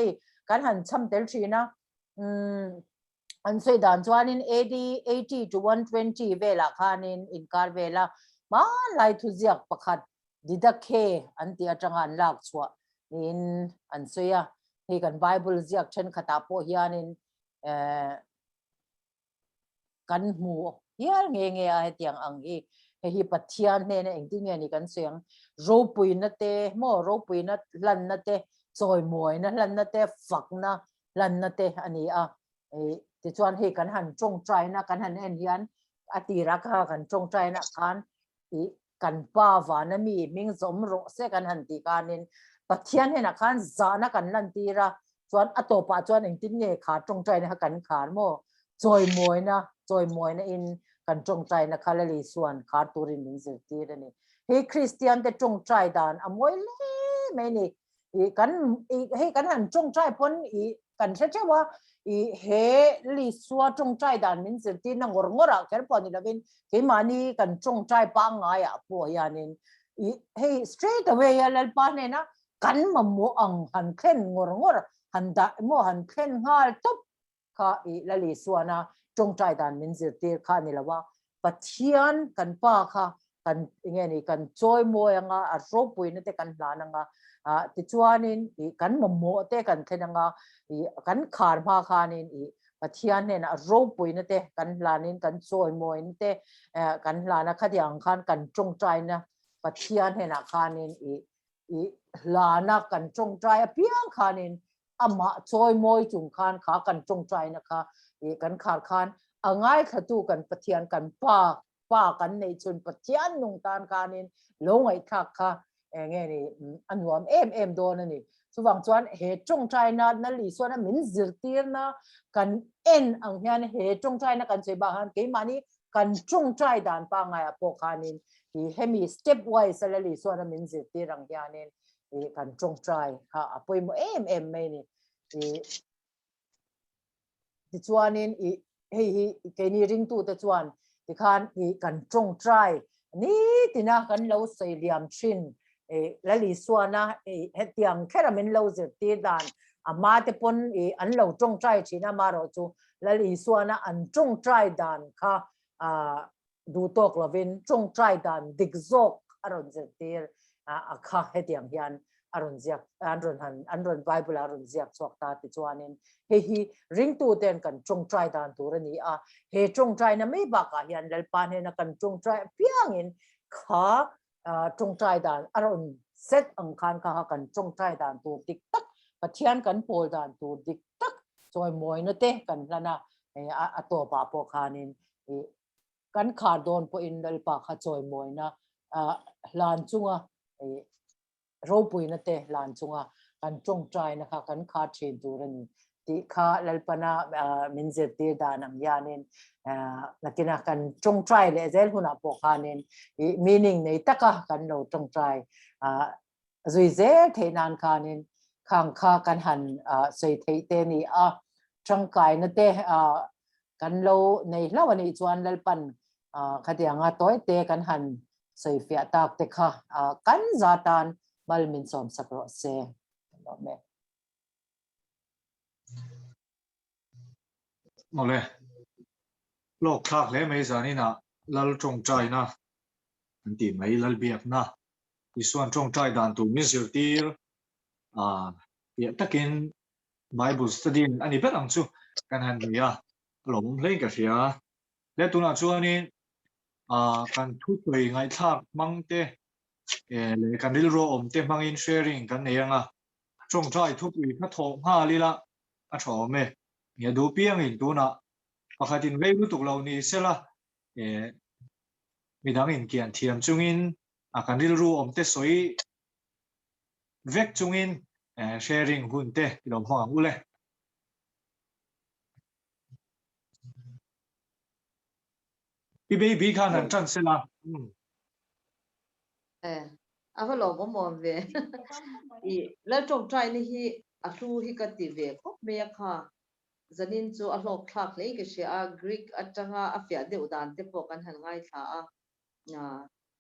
kan han cham tel thina an sei dan chuan in 80 to 120 vela khanin inkar vela ma lai thu ziak pakhat didakhe an tia atanga an lak chua in an soya he kan bible ziak chen khata po hianin kan mu hiar nge a tiang ang hi pathian ne eng ting ni kan siang ro puina te mo ro puina lan na te choi moi na lan na te fak na lan na te ani ti chuan he kan han chong trai na kan han en hian atira kha kan chong trai na khan i kan pa wa na mi ming zom ro se kan han ti kanin pathian he na khan za na kan lan tira chuan atopa chuan eng tin nge kha chong trai na kan khar mo choi moi na in kan chong trai na khala li suan khar turin min zir ti ni he Christian te chong trai dan amoi le me ni he kan han chong trai pon kan che wa he li suwa chong trai dan min zir ti na ngora ker pon ni lavin ke mani kan chong trai pa nga ya po yanin he straight away ya lal pa ne na kan mammo ang han khen ngor han da mo han khen ngal top kha la li suwa na chong trai dan min zir ti kha ni lawa pathian kan pa kha kan nge ni kan choi mo anga a ro puina te kan hlan anga ti chuanin kan mammo te kan thenanga kan khar ma khanin pathian ne na ro puina te kan hlanin kan choi moin te kan hlana khadiang khan kan chong trai na pathian he na khanin hlana kan chong trai piang khanin ama choi moi chung khan kha kan chong trai na kha kan khar khan angai khatu kan pathian kan pa kan nei chun pathian nung tan khanin lo ngai thak kha nge ni anwam em do na ni chuwang chuan he chong trai na li suan na min zir tir na kan en ang hian he chong trai na kan chei ba han ke mani kan chong trai dan pa ngai po khanin hemi step wise la li suan na min zir tir ang hianin kan trong trai ha apoi mo em mai ni ti chuanin hei ke ni ring tu te chuan ti khan kan trong trai ni tina kan lo sei liam thin lali suana hetiang kheramin lo zir ti dan ama te pon an lo trong trai china maro chu lali suana an trong trai dan kha du tok lovin trong trai dan dikzok aron zir tir kha hetiang hian aron ziak anron bible aron ziak chok ta ti chuanin hi ring tu ten kan trong trai dan turani he trong trai na mai ba ka hian lalpan he na kan trong trai piangin kha trong trai dan aron set ang khan ka kan trong trai dan tu tik tak pathian kan pol dan tu dik tak choi moi na te kan lana ato pa po khanin kan khar don po in lalpa kha choi moi na lan chunga ro pui na te lan chunga kan trong trai na kha kan kha thin turani ti kha lalpana minze te danam yanin nakina kan trong trai le zel huna po khanin meaning nei taka kan lo trong trai zui ze the nan khanin khang kha kan han sei thei te ni trong kai na te kan lo nei lawani chuan lalpan khatianga toy te kan han sei fia tak te kha kan zatan mal min som sakro se me ole lok thak le mai zani na lal trong trai na anti mai lal biak na isuan trong trai dan tu misir tir ya takin bible study ani bet ang chu kan han ya lom le ka sia le tu na chu ani kan thu toi ngai thak mang te le kan ril ro om te mang in sharing kan ne anga trong trai thu pi na thong ha li la a tho me ya du piang in tu na pakhatin ve lu tuk lo ni sela midang in kian thiam chungin kan ril ru om te soi vek chungin sharing hun te lom hang ule bi khan an chan sela ava lo mo mo ve la trong trai ni hi a thu hi ka ti ve khop me kha zanin chu a hlok thak le ke sia greek atanga afia de udan te po kan han ngai tha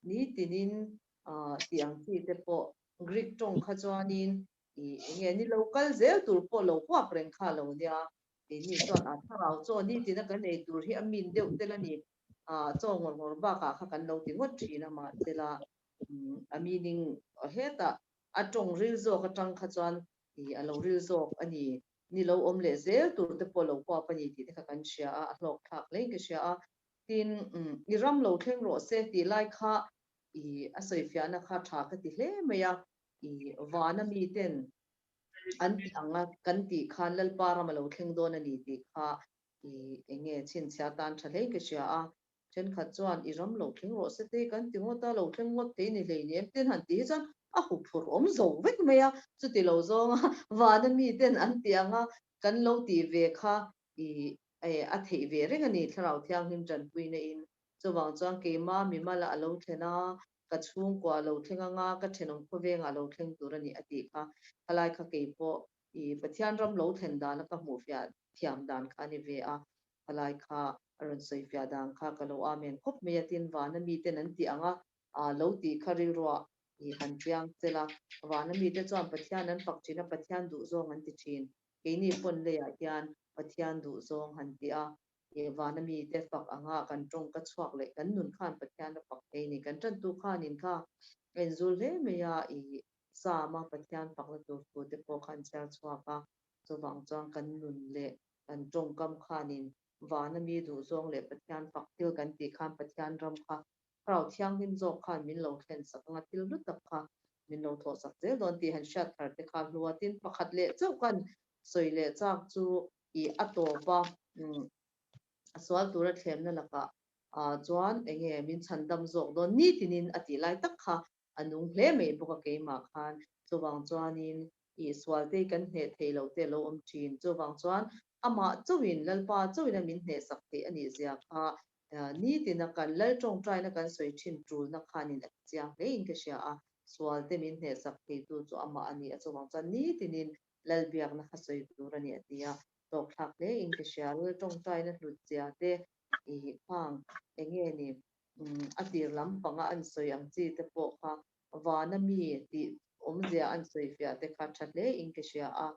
ni tinin tiang ti te po greek tong kha chuanin nge ni local zel tur po lo kwa preng kha lo dia ni chuan a thao chu ni tina kan nei tur hi amin deuh te la ni chong ngor ba ka kha kan lo ti ngot thina ma tela meaning heta atong ril zo ka tang kha chuan alo ril zo ani ni lo om le zel tur te po lo kwa pani ti kha kan sia a hlok thak le ke sia tin iram lo thleng ro se ti lai kha a soi fia na kha tha ka ti hle meya wana mi ten an ti anga kan ti khan lal para ma lo thleng don ani ti kha enge chin sia tan thale ke sia chen kha chuan iram lo thleng ro se te kan ti ngota lo thleng ngot te ni le ni ten han ti chan a hu phur om zo vek meya chu ti lo zo wana mi ten an ti anga kan lo ti ve kha a thei ve reng ani tharau thiang him jan pui na in chuwang chuang ke ma mi mala alo thena ka chung kwa lo thlenga nga ka thenong ko ve nga lo thleng turani ati kha alai kha ke po pathian ram lo thlen dan ka mu fia thiam dan kha ni ve alai kha aron soi fia dan kha ka lo amen khop me yatin wana mi ten an ti anga lo ti khari ro han piang chela wana mi te chuan pathian an pak china pathian du zong an ti thin ke ni pon le ya hian pathian du zong han ti wana mi te pak anga kan tong ka chuak le kan nun khan pathian na pak te ni kan tan tu khan in kha en zul le me ya sa ma pathian pak la tu fu te po khan cha chuaka chuwang chuang kan nun le kan tong kam khan in wana mi du zong le pathian pak til kan ti khan pathian ram kha rau thiang him zo khan min lo thlen sak nga til lu tak kha min lo tho sak je don ti han shat thar te kha luatin pakhat le chau kan soi le chak chu ato pa swal tura thlem na laka chuan enge min chandam zok don ni tinin ati lai tak kha anung hle me boka ke ma khan chuwang chuanin swal te kan hne theilo te lo om thin chuwang chuan ama chuwin lalpa chuwin min hne sak te ani zia kha ni tina kan lal tong trai na kan soi thin tul na khanin chiang le in ka sia swal te min he sak thei tu chu ama ani a chawang chan ni tinin lal biak na khasoi tur ani atia tok thak le in ke shal tong tai na hlut chia te I phang enge ni atir lam panga an soi ang chi te po kha wana mi ti omzia an soi fia te kha that le in ke sha a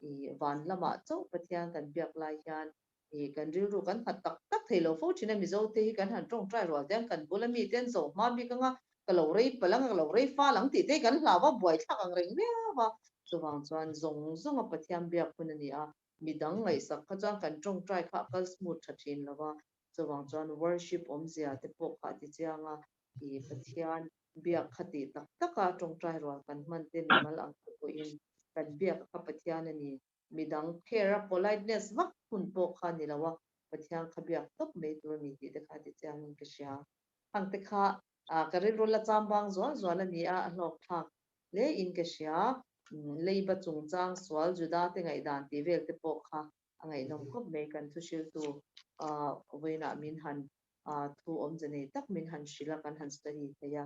I van lama chau pathian kan biak lai hian I kan ril ru kan phat tak tak thei lo fo thina mi zo te hi kan han tong trai ro dan kan bulami ten zo ma mi ka nga ka lo rei palang ka lo rei fa lang ti te kan lawa buai thak ang reng me wa chuwang chuan zong zong a pathian biak hun ani a midang ngai sak kha chuan kan tong trai kha kal smooth thathin lawa chuwang chuan worship omzia te po kha ti chianga I pathian biak khati tak taka tong trai ro kan man te ni mal ang ko in kan biak kha pathian ani midang care politeness vak hun po kha ni lawa pathian kha biak tok me tur mi ti te kha ti chiang in ka sha hang te kha karin rola chambang zo zo la ni a lok thak le in ka sha leiba chung chang swal juda te ngai dan ti vel te po kha angai nom khop me kan thu shil tu weina min han thu om jane tak min han shila kan han study te ya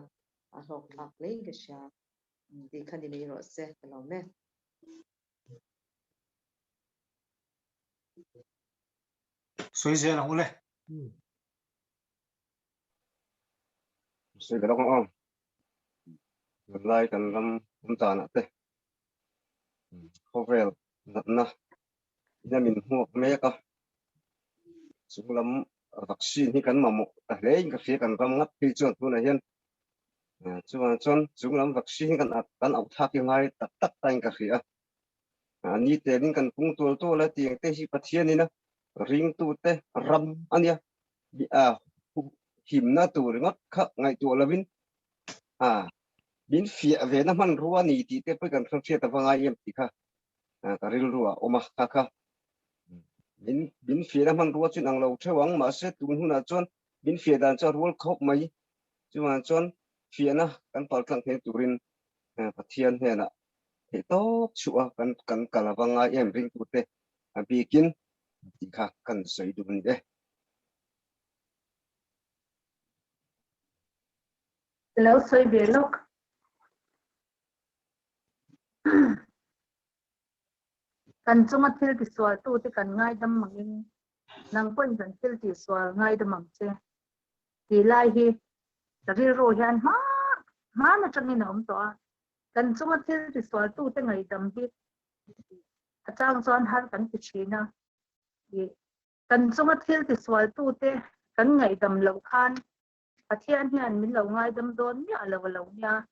lok thak le in ka sha ti khani me ro se lo me Suy dễ là ule. Suy cái đó không ông. Lai kan ram ta na te. Khovel na. Ina min hu me ka. Sung lam vaccine hi kan mamu ta le ka fi kan ram ngat pi chuan tu na hian. Chuan sung lam vaccine kan au thak ngai tak tak ta ka fi a. Ni te ning kan pung tul to la ti te hi pathian ni na. Ring tu te ram ania. Bi a him na tu ngat kha ngai tu lavin. Bin phía về nó man rùa nỉ thì tiếp với gần phân phía tập vang ai em thì kha cái rìu rùa ôm kha kha bin phía nó man rùa chuyện ăn lâu chơi vắng mà sẽ tụi nó chọn bin phía đàn cho rùa khóc mấy chứ mà chọn phía nó kan pal kan thế tụi rin pathian thế nè thế tốt chua kan là vang ai em ring tụi thế bị kín thì kha kan sấy tụi mình đấy lâu soi về lúc kan chunga thil ti swal tu te kan ngai dam mangin nang point kan thil ti swal ngai dam mang che ti lai hi ri ro hian ma na changin om to kan chunga thil ti swal tu te ngai dam hi atang chuan har kan ti china kan chunga thil ti swal tu te kan ngai dam lo khan pathian hian min lo ngai dam don mi alo lo nya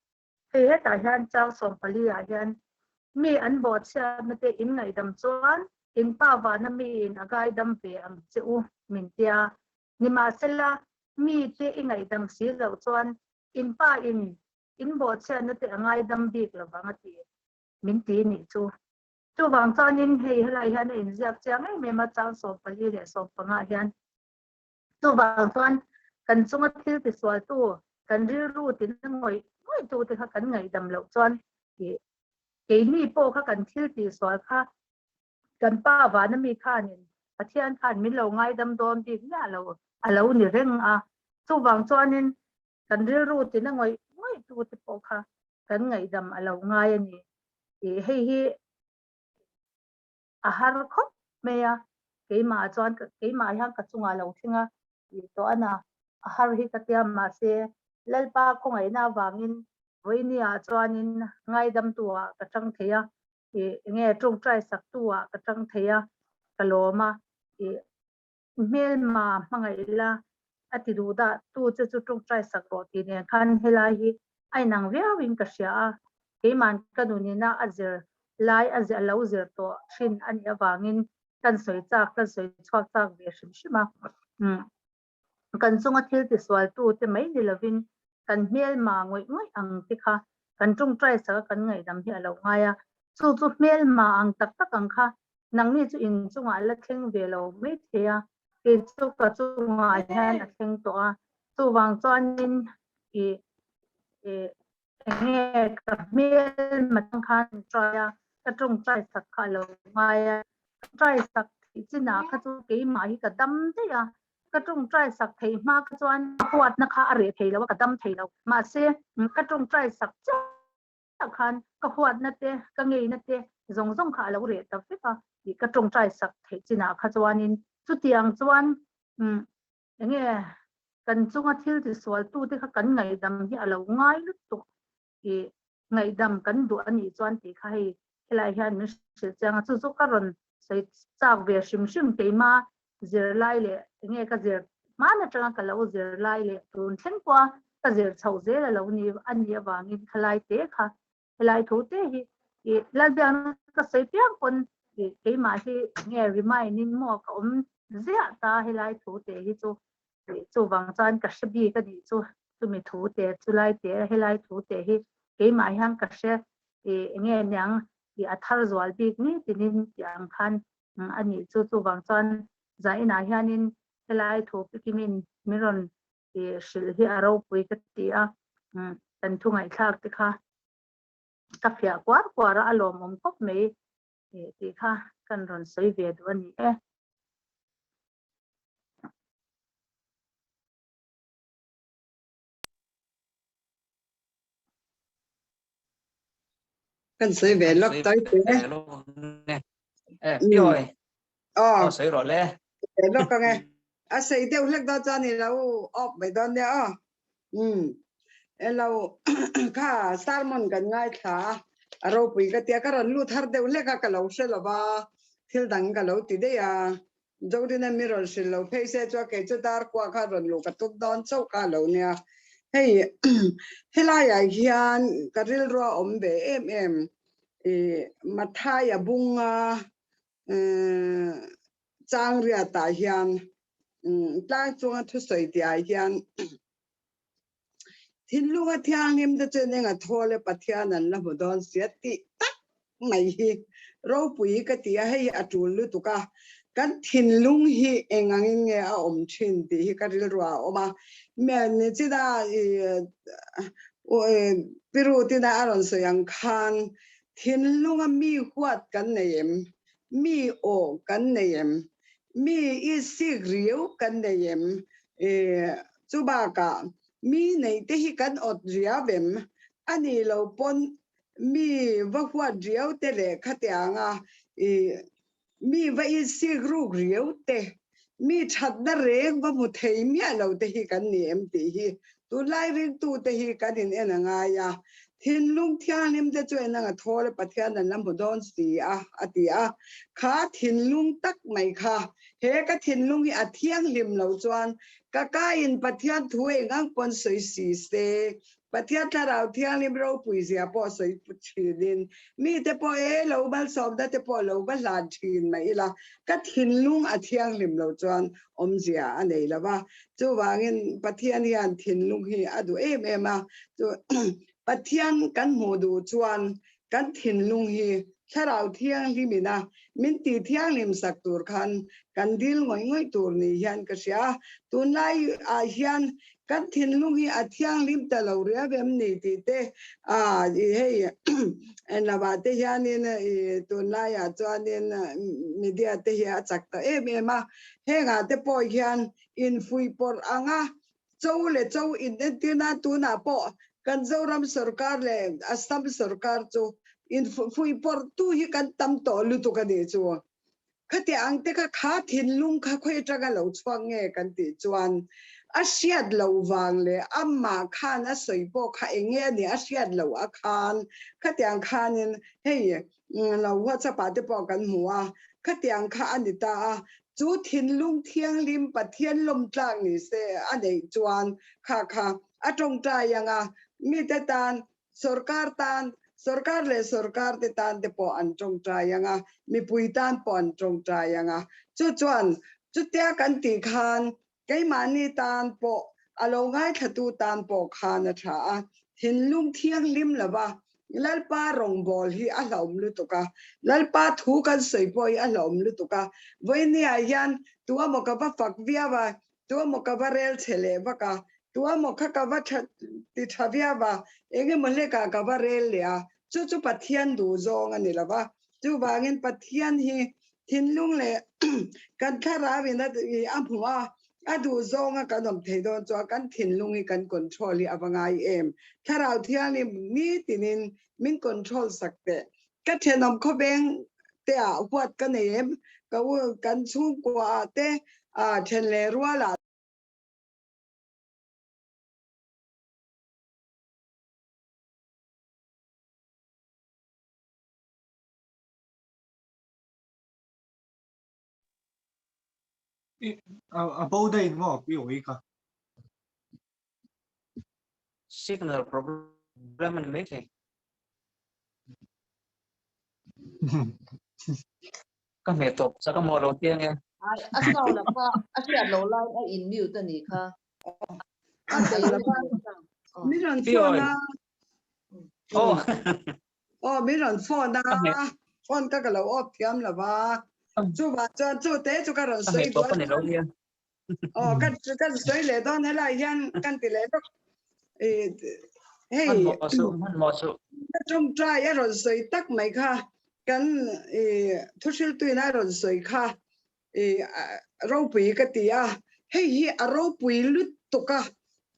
he ta hian chang som pali a hian mi an bot cha mate in ngai dam chuan in pa wa na mi in agai dam pe am chu min tia ni ma sela mi te in ngai dam si lo chuan in pa in bot cha na te angai dam bik lo wanga ti min ti ni chu wang chuan in hei helai hian in ziak chang ai me ma chang som pali le som panga hian chu wang chuan kan chunga thil ti swal tu kan ril ru tin ngoi tu te kha kan ngai dam lo chuan ke ni po kha kan thil ti swal kha kan pa wa na mi khan in pathian khan min lo ngai dam don ti na alo ni reng a chu wang chuan in kan ril ru tin ngoi tu te po kha kan ngai dam alo ngai ani hei hi a har khop me ya ke ma chuan ke ma yang ka chunga lo thinga to ana har hi ka tia ma se lalpa khongai na wangin voinia chuanin ngai dam tua ka tang theya nge tong trai sak tua ka tang theya kaloma mel ma mangai la ati du da tu che chu tong trai sak ro ti ne khan helai hi ai nang win ka sha ke man ka du ni na azir lai azir lo zir to shin an ya wangin kan soi chak ve shim shima kan chunga thil ti swal tu te mai ni lovin kan mel ma ngoi ang ti kha kan tung trai sa kan ngai dam hi alo ngaya chu mel ma ang tak ang kha nang ni chu in chunga la thleng ve lo mai thea ke chu ka chunga hian a thleng to a chu wang chuan in nge ka mel ma tang khan trai ka tung trai sak kha lo ngaya trai sak china kha chu ke ma hi ka dam te ya ka tung trai sak thei ma ka chuan huat na kha are thei lo ka dam thei lo ma se ka tung trai sak khan ka huat na te ka ngei na te zong zong kha lo re ta fe ka i ka tong trai sak the china kha chuanin chu tiang chuan enge kan chunga thil ti swal tu te kha kan ngai dam hi alo ngai lu tu i ngai dam kan du ani chuan ti kha hi helai hian mi sil changa chu chu ka ron sei chak ve shim shim te ma zir lai le nge ka zir ma na changa ka lo zir lai le tun thlen kwa ka zir chho ze la lo ni ani awangin khalai te kha helai thu te hi i la biang ka sei piang kon i ke ma hi nge reminding mo ka zia ta helai thu te hi chu wang chan ka shbi ka di chu mi thu te chu lai te helai thu te hi ke ma hang ka she nge nyang i athar zwal bik ni tinin yang khan ani chu wang chan zai na hianin helai thu pikimin miron shil hi aro pui ka ti a tan thu ngai thak te kha ka phia kwar alom om kop me ti kha kan ron soi ve do ni kan sei ve lok tai te Rồi. sei rồi lẽ. lok ka nge a sei te ulek da cha ni lau op be don ne elo kha salmon kan ngai tha aro pui ka tia ka ron lu thar de ulek ka lo se lo ba thil dang ka lo ti de ya jodina mirror se lo face cho ke chu dar kwa kha ron lu ka tuk don chau ka lo ne hey helai ya hian ka ril ro om be em mathai abunga chang ria ta hian tlang chunga thu soi tia hian thinlunga thiang nim da chenenga thole pathian an la bodon siati tak mai hi ro pui ka tia hei atul lu tuka kan thinlung hi engangin nge a om thin ti hi ka ril ro oma men ni chida piru ti da aron so yang khan thinlunga mi huat kan neem mi o kan neem mi isig riu kan neem chubaka mi nei te hi kan ot ria bem ani lo pon mi va huat riu te le khatianga mi va isig ru riu te mi that da reng va mu thei mi lo te hi kan neem ti hi tu lai ring tu te hi kan in enanga ya thinlung thiang nim te chu enanga thole pathian an lam bodon si ati kha thinlung tak mai kha he ka thinlung hi athiang lim lo chuan ka in pathian thuai ngang pon soi si se pathian tharau thiang lim ro pui sia po soi puchinin mi te po lo bal sob da te po lo bal la thin mai la ka thinlung athiang lim lo chuan om zia anei lawa chu wangin pathian hian thinlung hi adu em a chu pathian kan modu chuan kan thinlung hi tharau thiang limina min ti thiang lim sak tur khan kan dil ngoi tur ni hian ka sia tun lai a hian kan thinlung hi a thiang lim ta lo ria bem ni ti te hei en la ba te hian in tun lai a chuan in media te hi a chak ta em a he nga te po hian in fui por anga chou le chou in tina tu na po kan zoram sarkar le assam sarkar chu in fui por tu hi kan tam to lu tu ka de chu khati ang te ka kha thinlung kha khoi traga lo chuang nge kan ti chuan asiat lo wang le amma khan a soi po kha enge ni asiat lo a khan khati ang khan in hei lo wa cha pa te po kan muwa khati ang kha anita chu thinlung thiang lim pathian lom tlang ni se anei chuan kha atong ta yanga mi te tan sarkar le sarkar te tan te po an tong ta yanga mi pui tan po an tong ta yanga chu chuan chu tia kan ti khan kai mani tan po alo ngai thatu tan po khan a tha thinlung thiang lim lawa lalpa rong bol hi a hlom lu tuka lalpa thu kan sei poi a hlom lu tuka voini a hian tua mo ka va fak via wa tua mo ka va rel chele wa ka tua mo kha ka va ti thavia wa enge mole ka va rel le a chu pathian du zong ani lawa chu wangin pathian hi thinlung le kan thara wina a phua adu zonga kanom theidon cho kan thinlungi kan control li awangai em tharau thiali mi tinin min control sakte ka thenom khobeng te a huat kan em ka kan chu kwa te a thenle ruala about the involved ka signal problem and making các nghệ thuật sao có mô đầu tiên nha sao là pa asia lo lai a in mute ni kha a te miron Pio ơi. phone Ô miron phone các nghệ phone ka lo op thiam la ba chu ba chu te chu ka ron các nghệ sei thuật có này đâu nha kan sei le don hela yan kan ti le to hey hắn mò sự trong trai á rồi sợi tắc mày kha kan thu sil tu na rồi sợi kha rau pui cái tia hey hi rau pui lut to ka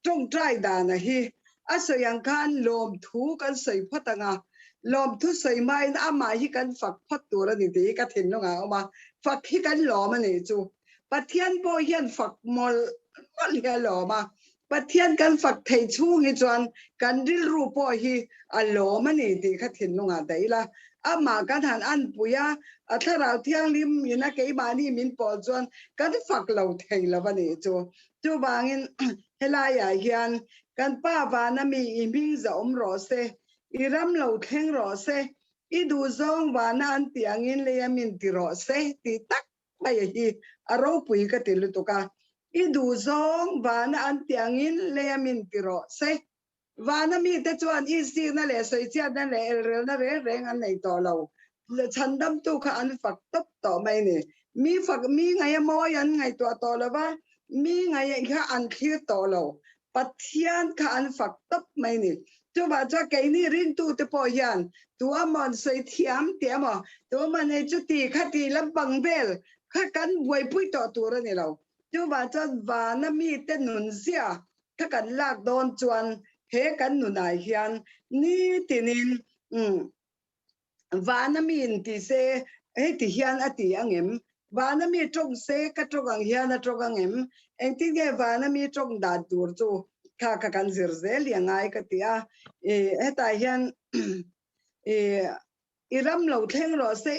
trong trai da na hi a sợi yang kan lom thu kan sợi phatanga lom thu sợi mai na ma hi kan fak phat tu ra ni ti ka thin no nga ma fak hi kan lom ani chu pathian bo hian fak mol mol hi lo ma pathian kan fak thei chu hi chuan kan ril ru po hi alo mani ti kha thin lunga daila ama kan han an puya athara thiang lim ina ke mani min po chuan kan fak lo thei la bani chu bangin helaya hian kan pa wa na mi iming za ro se iram lo theng ro se I du zong wa na an tiangin le yamin ti ro se ti tak mai hi aro pui ka ti lu to ka I du zong wa na an tiangin le yamin ti ro se wa na mi te chuan I si na le soi chia na le el rel na re reng an nei to lo le chandam tu kha an fak top to mai ni mi fak mi ngai mo yan ngai to lo ba mi ngai kha an khi to lo pathian kha an fak top mai ni chu ba cha ke ni ring tu te po yan tu amon soi thiam te mo tu man nei chu ti kha ti lam bang bel kha kan buai pui to tu ra ni lo chu ba cha wa na mi te nun sia kha kan lak don chuan he kan nu nai hian ni tinin wa na mi ti se he ti hian ati angem wa na mi trong se ka trong ang hian a trong angem eng ti ge wa na mi trong da tur chu kha kan zir zel ya ngai ka tia heta hian iram lo theng ro se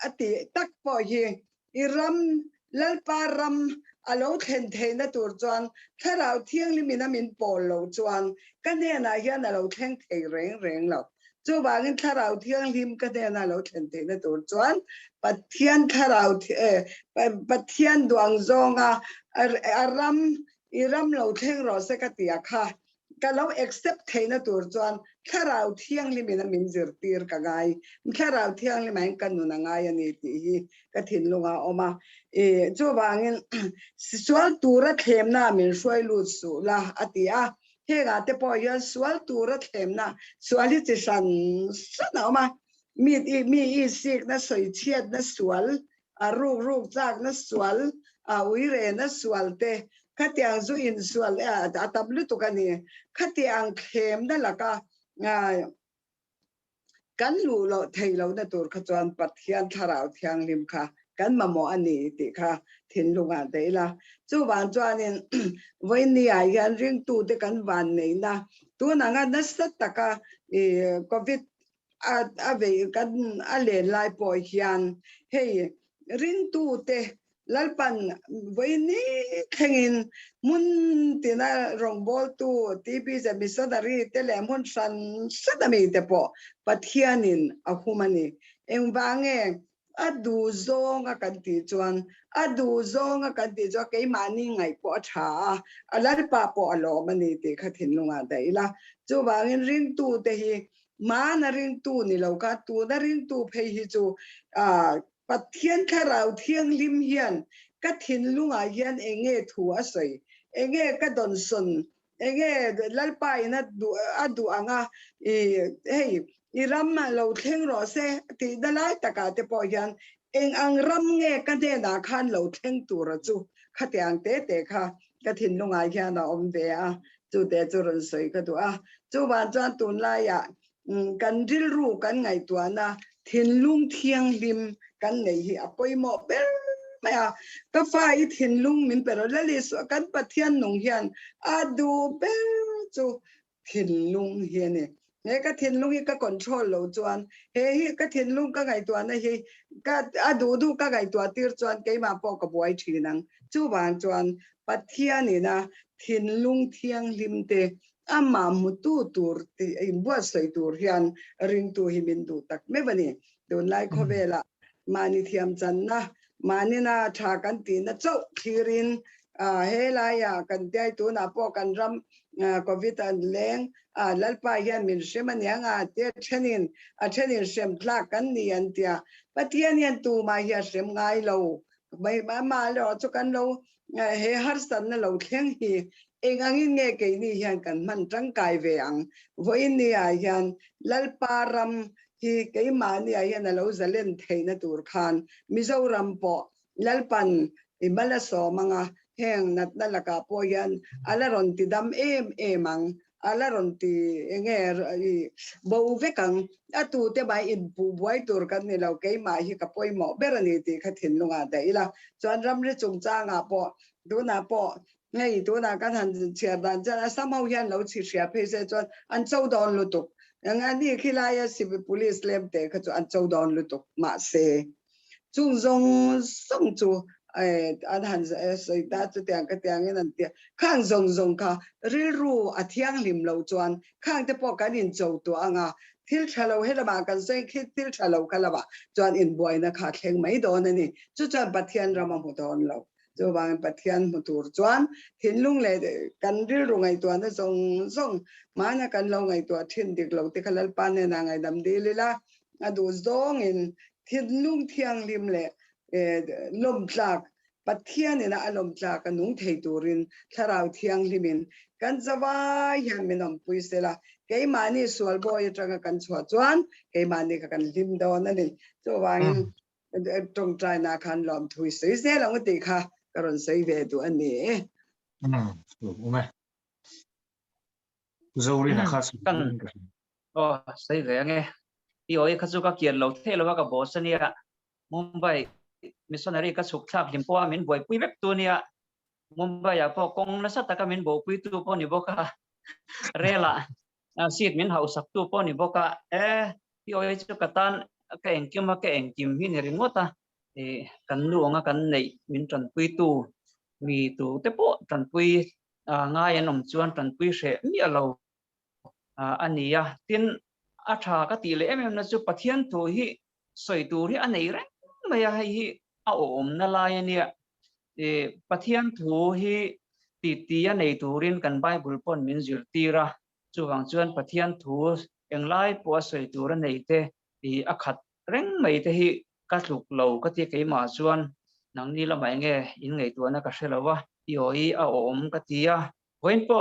ati tak po hi iram lalpa ram alo thlen thein na tur chuan tharau thiang limina min pol lo chuan kan ne na hian alo thleng thei reng lo chu bangin tharau thiang lim ka ne na lo thlen thein na tur chuan pathian tharau pathian duang zonga aram iram lo theng ro se ka tia kha kalau accept theina tur chuan tharau thiang limina min zir tir ka gai tharau thiang limain kan nu na ngai ani ti hi ka thin lunga oma chu bangin sual tura themna min soi lu su la atia he ga te po ya sual tura themna suali chi san sana oma mi sik na soi chiat na sual ruk chak na sual uire na sual te khatiang zu in sual atablu to kani khatiang them na laka kan lu lo thei lo na tur khachuan pathian tharau thiang lim kha kan mamo ani ti kha thin lunga deila chu ban chuanin voini a yan ring tu te kan van nei na tu na nga na sat taka covid ave kan ale lai po hian hei ring tu te lalpan voini thengin mun tina rongbol tu tv se misadari tele mun san sadami te po pathianin ahumani engbange adu zonga kanti chuan adu zonga kanti jo ke mani ngai po tha alarpa po alo mani te khathin lunga daila chu bangin ring tu te hi mana ring tu ni loka tu na ring tu phei hi chu pathian kharau thiang lim hian ka thin lunga hian enge thu asoi enge ka don son enge lalpa ina adu anga hey iram lo thleng ro se ti dalai taka te po hian eng ang ram nge ka de na khan lo theng tu ra chu khatiang te kha ka thin lunga hian na om ve a chu te chu ron soi ka tu a chu ban chuan tun la ya kan ril ru kan ngai tu na thin lung thiang lim kan nei hi apoi mo ber maya ka fai thin lung min pero la li so kan pathian nong hian adu ber chu thin lung hian ne nghe cái thiên lung cái control lâu chuan he cái thiên lung cái ngày tuần này he cái du cái ngày tuần tiêu chuan cái mà bỏ cái buổi chiều năng chú bạn chuan pathian này na thiên lung thiang lim te ama mutu tur ti bua soi tur hian ring tu himin du tak me bani don lai khovela mani thiam chan na mani na tha kan ti na chau khirin he la ya kan dai tu na po kan ram covid an leng lalpa hian min shemaniang te thenin thenin shem tla kan ni an tia pathian yan tu ma hi shem ngai lo mai ma lo chu kan lo he har san na lo thleng hi engangin nge ke ni hian kan man tang kai ve ang voin ni a hian lalpa ram hi ke ma ni a hian lo zalen theina tur khan mizoram po lalpan imala so manga heng nat na laka po hian alaron ti dam emang alaron ti enger bo vekang atu te bai in pu buai tur kan ni lo ke ma hi ka poi mo berani ti khathin lunga da ila chuan ram ri chung cha nga po du na po ngai tu na kan han chia dan cha somehow hian lo chi sia phe se chuan an chau don lu tuk nga ni khilaya civil police lem te kha chu an chau don lu tuk ma se chung zong song chu an han soi ta chu tiang ka tiang in an tia khang zong zong kha ril ru athiang lim lo chuan khang te po kan in chau tu anga thil thalo helama kan sei khit thil thalo kalawa chuan in boina kha thleng mai don ani chu chuan pathian rama mu don lo chu bang pathian mu tur chuan thinlung le kan ril ru ngai tu na zong zong mana kan lo ngai tu thin dik lo te khalal pan ne na ngai dam de lila adu zong in thinlung thiang lim le lom tlak pathian ina alom tlak anung thei turin tharau thiang limin kan zawa hian minom puisela ke mani sual boy tanga kan chua chuan ke mani ka kan lim don ani so wangin tong trai na khan lom thui sei se long ti kha karon sei ve tu ani ume zori na khas kan sei ve nge i oi kha chu ka kian lo the lo ka bo sania Mumbai missionary ka suk thak lim po min boy pui vek tu nia Mumbai ya po kong na sa ta ka min bo pui tu po ni boka rela sit min hau sak tu po ni boka i oi chu ka tan ka engkim hi ni ringota kan nu nga kan nei min tran pui tu mi tu te po tran pui nga yanom chuan tran pui she mi alo ania tin a tha ka ti le em na chu pathian tu hi soi tu ri anei re maya hi a om na la ania pathian thu hi ti anei turin kan bible pon min zir tira chuwang chuan pathian thu englai po soi tur anei te a khat reng mai te hi ka thluk lo ka ti ke ma chuan nang ni la mai nge in ngei tu na ka hrelowa i oi a om ka tia hoin po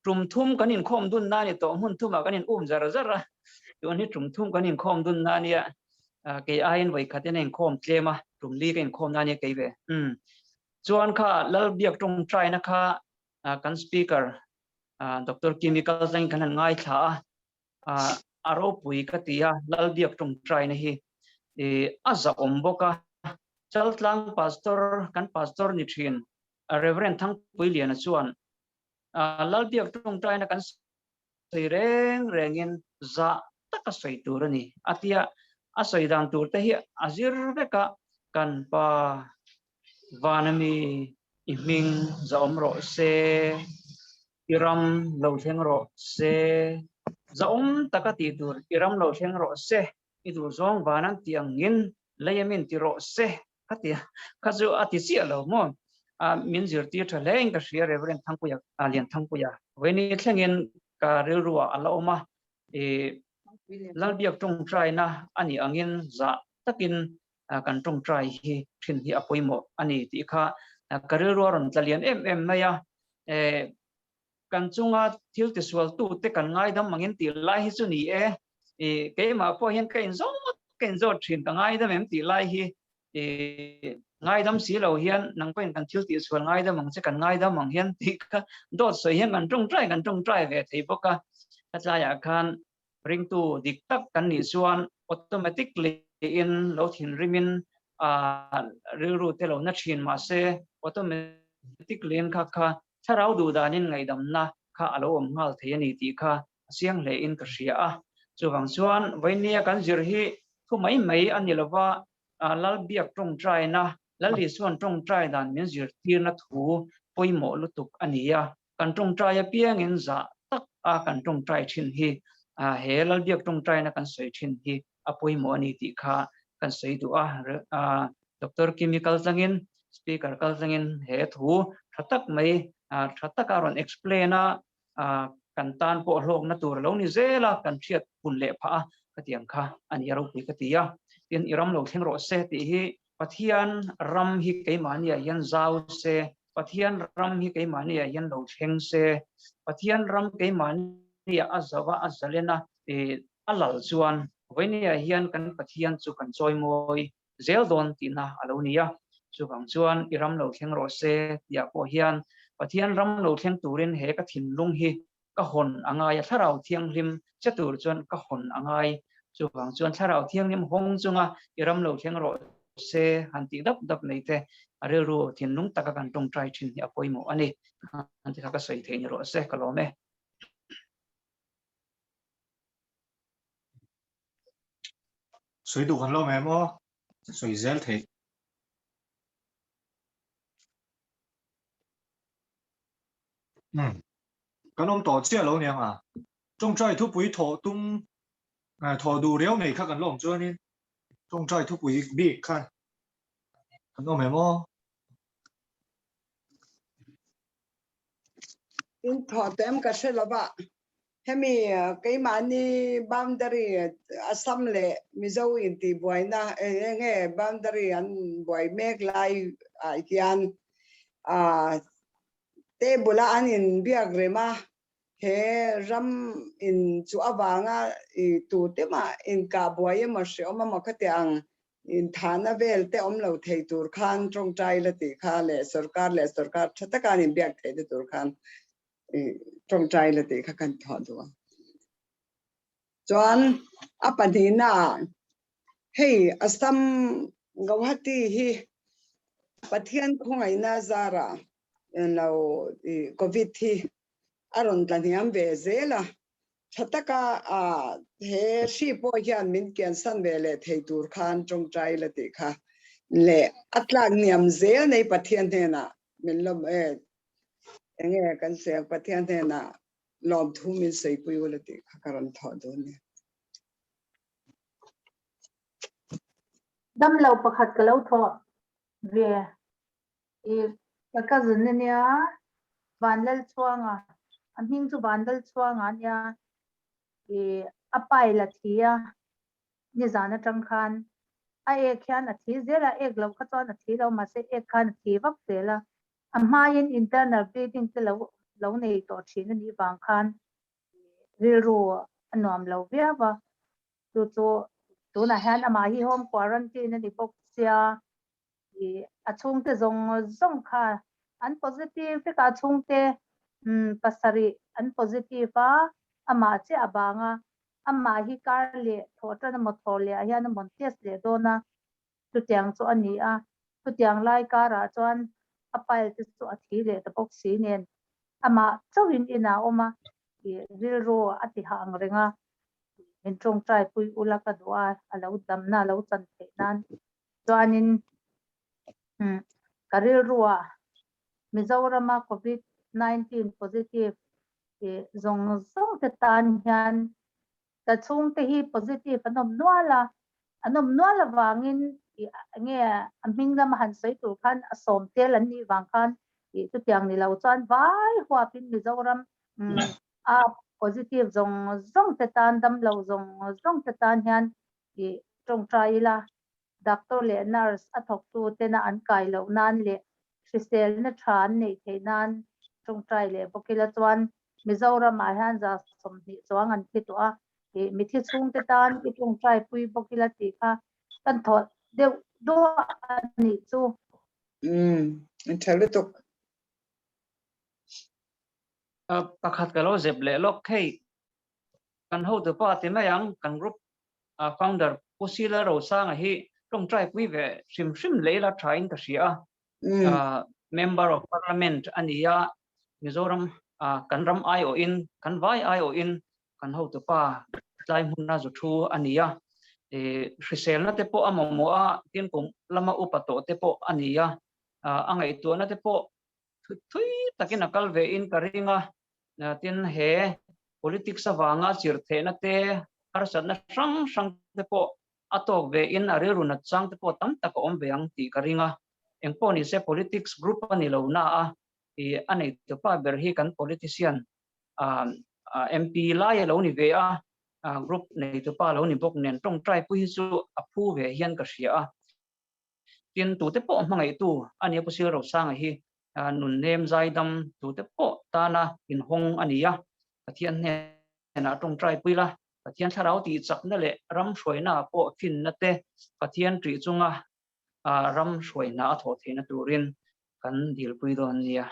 trum thum kan in khom dun na ni to hun thuma kan in zara zara tu ni trum thum kan in khom dun na nia ke ain vai khaten en khom tlema trum li ken khom na ni ke ve chuan kha lal biak tong try na kha kan speaker Dr. Kimi zang kan ngai tha aro pui ka tia lal biak tong try na hi aza omboka chaltlang pastor kan pastor ni thin reverend thang pui lian chuan lal biak tong try na kan sei rengin za taka sei turani atia asoi dang tur te hi azir veka kan pa vanami iming zaom ro se iram lo theng ro se zaom takati tur iram lo theng ro se idu zong vanan tiang ngin layamin ti ro se katia khazu ati sia lo mo min zir ti tha leng ka share reverend thangpuya alian thangpuya weni thlengin ka rilruwa aloma lalbiak tong trai na ani angin za takin kan tong trai hi thin hi apoimo ani ti kha karilruwa ron tlalian em maya kan chunga thil ti swal tu te kan ngai dam mangin ti lai hi chu ni ke ma po hian ken zo thin ka ngai dam em ti lai hi ngay đâm xí lầu hiền nắng quen cần thiếu tiền xuân ngay đâm bằng sẽ cần ngay đâm bằng hiền thì đốt sợi hiền cần trong trai về thì bốc cả các gia nhà khan ring tu dik tak kan ni xuân automatically in lo thin rimin ru te lo na chin ma se automatically in kha tharau du danin ngai dam na kha alo om ngal the ni ti kha siang le in ka ria chu wang chuan voinia kan zir hi khu mai ani lova lal biak trong trai na lal li suan trong trai dan min zir tir na thu poimo lutuk ania kan trong trai piang in za tak kan trong trai chin hi he lal biak trong trai na kan soi chin hi poimo ani ti kha kan sei du Dr. Kimi kalsangin speaker kalsangin he thu thatak mai thatak aron explain kan tan po hlok na tur lo ni zela kan thiat pun le pha katiang kha ani ro pi katia tin iram lo theng ro se ti hi pathian ram hi keimania yan zau se pathian ram hi keimania yan lo theng se pathian ram keimania azawa azalena alal chuan voinia hian kan pathian chu kan choi moi zel don tina alonia chu bang chuan iram lo theng ro se ya po hian pathian ram lo theng turin he ka thin lung hi ka hon angai tharau thiang lim chatur chuan ka hon angai chu bang chuan tharau thiang lim hong chunga iram lo theng ro se han ti dap nei te arel ru thin lung taka kan tong trai thin ya poimo ani han ti ka sei thein ro se kalome soi du kan lo me mo soi zel the kan om to chia lo niang trong trai thu pui tho tung tho du reu nei kha kan long chuan in trong trai thu pui bi kha kan lo me mo in thọ tem ka se lova hemi cái mani boundary Assam le mizo in ti boina nge boundary an boy make lai kian te bula an in biak rema he ram in chu awanga tu te ma in ka boy ma se oma ma khatiang in thana vel te om lo thei tur khan trong trai la ti kha le sarkar thata kan in biak thei de tur khan trong trai là để các con thọ đó, John apadina, hey Assam Guwahati hi, Pathian kung ay na zara, now COVID hi, aron taniyam bezela, chataka he si po yan min kian san vele thay tur khan trong trai la để ka le atlag niyam zel nay Pathian he na min lom nghe kan se pathian the na lom thu min sei pui wala ti karan tho do ne dam lo pakhat ka lo tho ve ka zun ne nia vanlal chuanga anhing chu vanlal chuanga nia apai la thia ni zana tang khan a e khan a thi zela ek lo kha chon a thi lo ma se ek khan thi vak zela amain internal bleeding te lo nei to thina ni wang khan rilro anom lo via wa tu na han ama hi home quarantine ni pok sia achung te zong kha an positive ka chung te pasari an positive ama che abanga ama hi kar le thota na mothole a hian mon test le dona tu tiang chu ani a tu tiang lai kara chuan apal te chu athi le ta pok si nen ama chawin ina oma rilro ati hang renga in trong trai pui ulaka dua alo damna lo chan the nan chuanin karil ruwa Mizorama COVID-19 positive zong te tan hian ta chung te hi positive anom nuala wangin nge aming na mahan sei tu khan asom tel an ni wang khan tu tiang ni lo chuan vai hwa pin Mizoram positive zong te tan dam lo zong te tan hian trong trai la doctor le nurse athok tu te na an kai lo nan le Trisel na than nei the nan trong trai le bokila chuan Mizoram a han za som ni chuang an thi to a mi thi chung te tan ki trong trai pui bokila ti kha kan thot deu do ani chu in thale tok pakhat ka lo zep le lok khei kan ho tu pa ti mayang kan group founder posila ro sang hi trong trai pui ve sim le la trying ka sia member of parliament ania Mizoram kan ram ai o in kan vai ai o in kan ho tu pa tlai mun na zu thu ania hrisel na te po amomo a tin kum lama upato te po ania angai tu na te po thui takin akal ve in karinga tin he politics awanga chirthe na te arsat na sang te po atok ve in are runa chang te po tam tak om ve ang ti karinga engpo ni se politics group ani lo na a anei to pa ber hi kan politician MP lai lo ni ve a group nei to pa lo ni bok nen tong trai pu hi chu aphu ve hian ka ria tin tu te po mangai tu ani pu sir ro sang hi nun nem zai dam tu te po ta na in hong ania pathian ne na tong trai pui la pathian tharau ti chak na le ram shroi na po fin na te pathian tri chunga ram shroi na tho the na turin kan dil pui don nia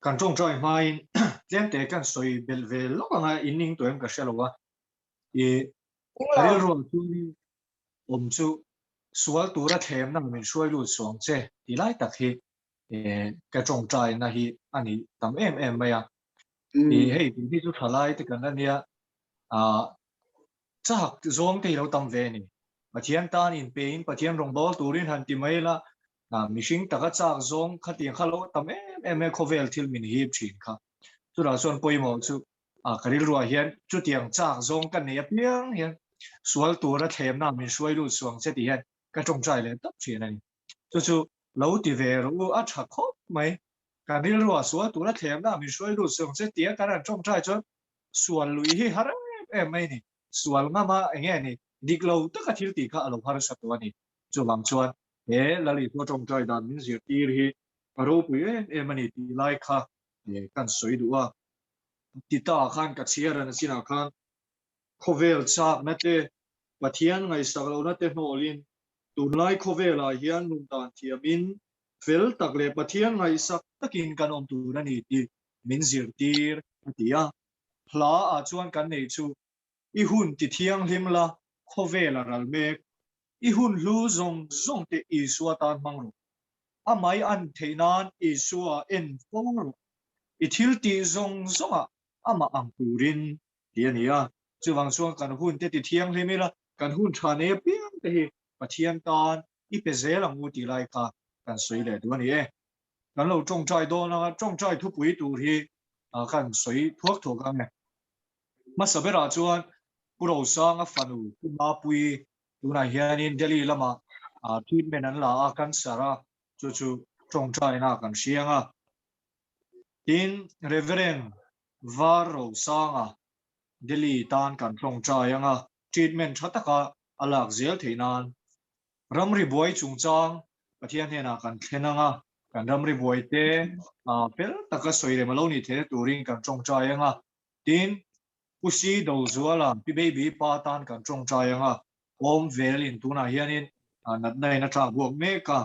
kan trong trai mai tlem te kan soi bel ve lo nga inning to em ka shalowa karil ro tu om chu sual tura them na min shuai lu song che ti lai tak hi ka trong trai na hi ani tam em maya hei ti chu thalai te kan ania chak zong te lo tam ve ni pathian tan in pe in pathian rong bol turin han ti mai la mishing taka chak zong khatiang khalo tam em khovel thil min hi thin kha chu ra son poimo chu karil ruwa hian chu tiang chak zong kan ne piang hian sual tura them na min shuai lu suang che ti hian ka trong trai le tap thin ani chu lo ti ve ro a tha khop mai karil ruwa sual tura them na min shuai lu suang che ti ka ran trong trai chu sual lui hi har em mai ni sual nga ma nge ni diklo ta ka thil ti kha alo har satwani chu wang chuan lali to trong trai dan min zir tir hi aro pu mani ti lai kha kan soi duwa ti ta khan ka chiar an sina khan khovel chak na te pathian ngai saklo na te hnolin tun lai khovel a hian nun dan thiamin fel tak le pathian ngai sak takin kan om tu na ni ti min zir tir atia hla a chuan kan nei chu i hun ti thiang hlim la khovel a ral mek i hun lu zong te i suatan mangro amai an theinan i suwa en foro i thil ti zonga ama ang turin tiania chuwang chuang kan hun te ti thiang hlimila kan hun thane piang te hi pathian tan i pe zel ang uti lai ka kan soi le du ni kan lo trong trai do na trong trai thu pui tu hi kan soi thuak tho ka me ma sabera chuan puro sang a fanu ma pui tu na hianin delhi lama treatment an la kan sara chu trong trai na kan sianga tin reverend varo sanga delhi tan kan trong trai anga treatment thataka alak zel theinan ramri boy chungchang pathian hena kan thenanga kan ramri boy te pel taka soire maloni the turing kan trong trai anga tin pusi do zuala pi baby pa tan kan trong trai anga om velin tuna hianin nat nai na tha buak me ka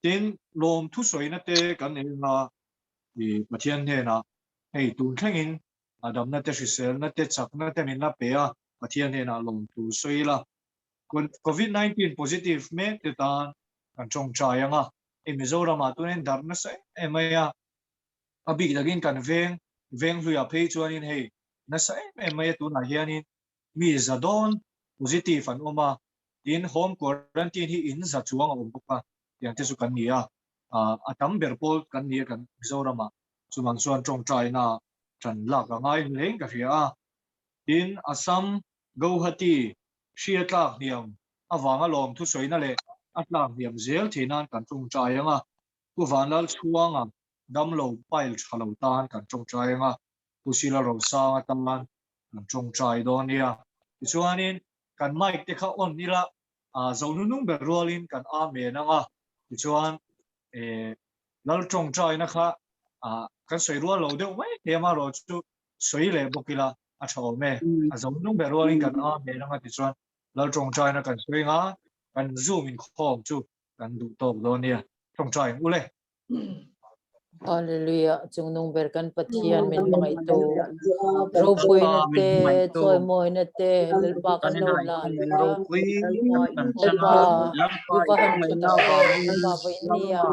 tin lom thu soina te kan enga di pathian hena hei tun thangin adam na te sel na te chak na te min na pe a pathian hena lom tu soila covid-19 positive me te tan kan trong trai anga Mizoram tunen dar na sai emaya abi dagin kan veng hluya phei chuanin hei na sai emaya tu na hianin mi zadon positive an oma in home quarantine hi in za chuang om pa yang te su kan nia atam berpol kan nia kan Mizoram chumang chuan trong trai na tran lak angai leng ka ria in Assam Guwahati Shiatlak niam awanga lom thu soina le atlak niam zel thinan kan trong trai anga tu vanal chuanga damlo pile chalo tan kan trong trai anga pusila ro sa taman kan trong trai donia chuanin kan mic te kha on nila zonunung berolin kan a me nanga chuan lal trong trai na kha kan soi ro lo de wai te ma ro chu soi le bokila a chaw me a zom nung be rolling kan a me ranga ti chuan lal tong chai na kan swinga kan zoom in khom chu kan du tok do nia tong chai ule Hallelujah chung nung ber kan pathian min mangai to ro pui na te choi moi na te lel pa kan lo la pa vivahan chuta pa vai nia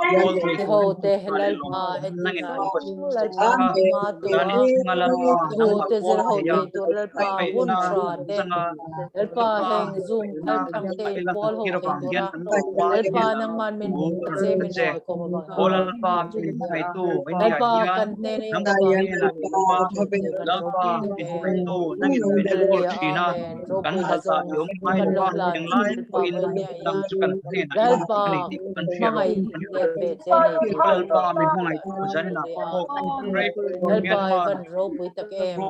te ho te helal pa etina lal pa ma to ho te zer ho te to lal pa hun tra te lal pa heng zoom kal thang te pol ho ke to ra lal pa nang man min che min noi ko ma Olalpa mai tu lal pa kan ne ne nang pa lalpa mai tu nang in pin ko china kan halta yum mai wa yang lai ko in dam chu kan ne na lal pa ani ti kan share mangai te pe che ne ti lalpa mi mai tu jan na ko pray lal pa Myanmar kan ro pui ta kem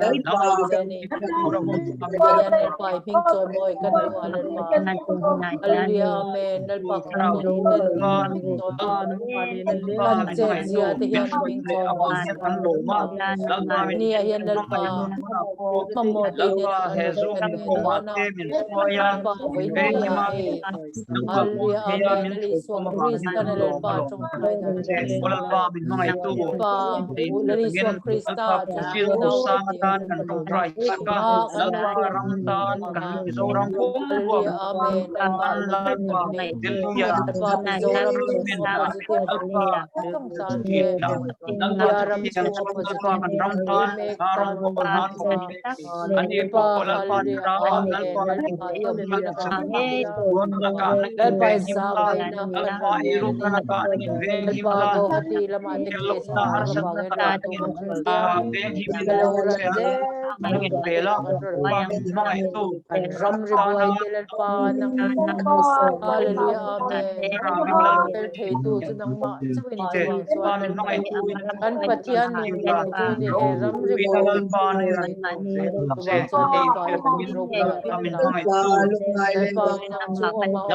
lal pa na kan che ne ayan lal pa ping choi moi kan lo lal pa hallelujah amen lal pa kan ne kan che zia te hian ping choi moi ni ayan lal pa mamo te ne na kan kan ne to na pa vai ni ya e hallelujah amen ali so krista na lal pa trong kai da Olalpa min mai tu pa ulari so krista fil na usamatan kan tong try ka lalpa ramtan kan zoram pum hallelujah amen lal pa lalpa dilya pa mi zoram chu positive trong tan te yaram chu positive kan ramtan aram ko nan ko ani ko lalpa ra lalpa lalpa to pira won la ka lalpa sa kai na lalpa iru kana ka veng lalpa himala go hati lama te ke sa har lalpa san ge ta to veng himala Kalauran de nangin pela mai tu ram ribuai te lalpa nang hallelujah amen tel thei tu chu nang ma chuin chuang chuan kan pathian min min tu ni he ram ribuai chuan chuan lalpa in ro pu ya lalpa nang chu oma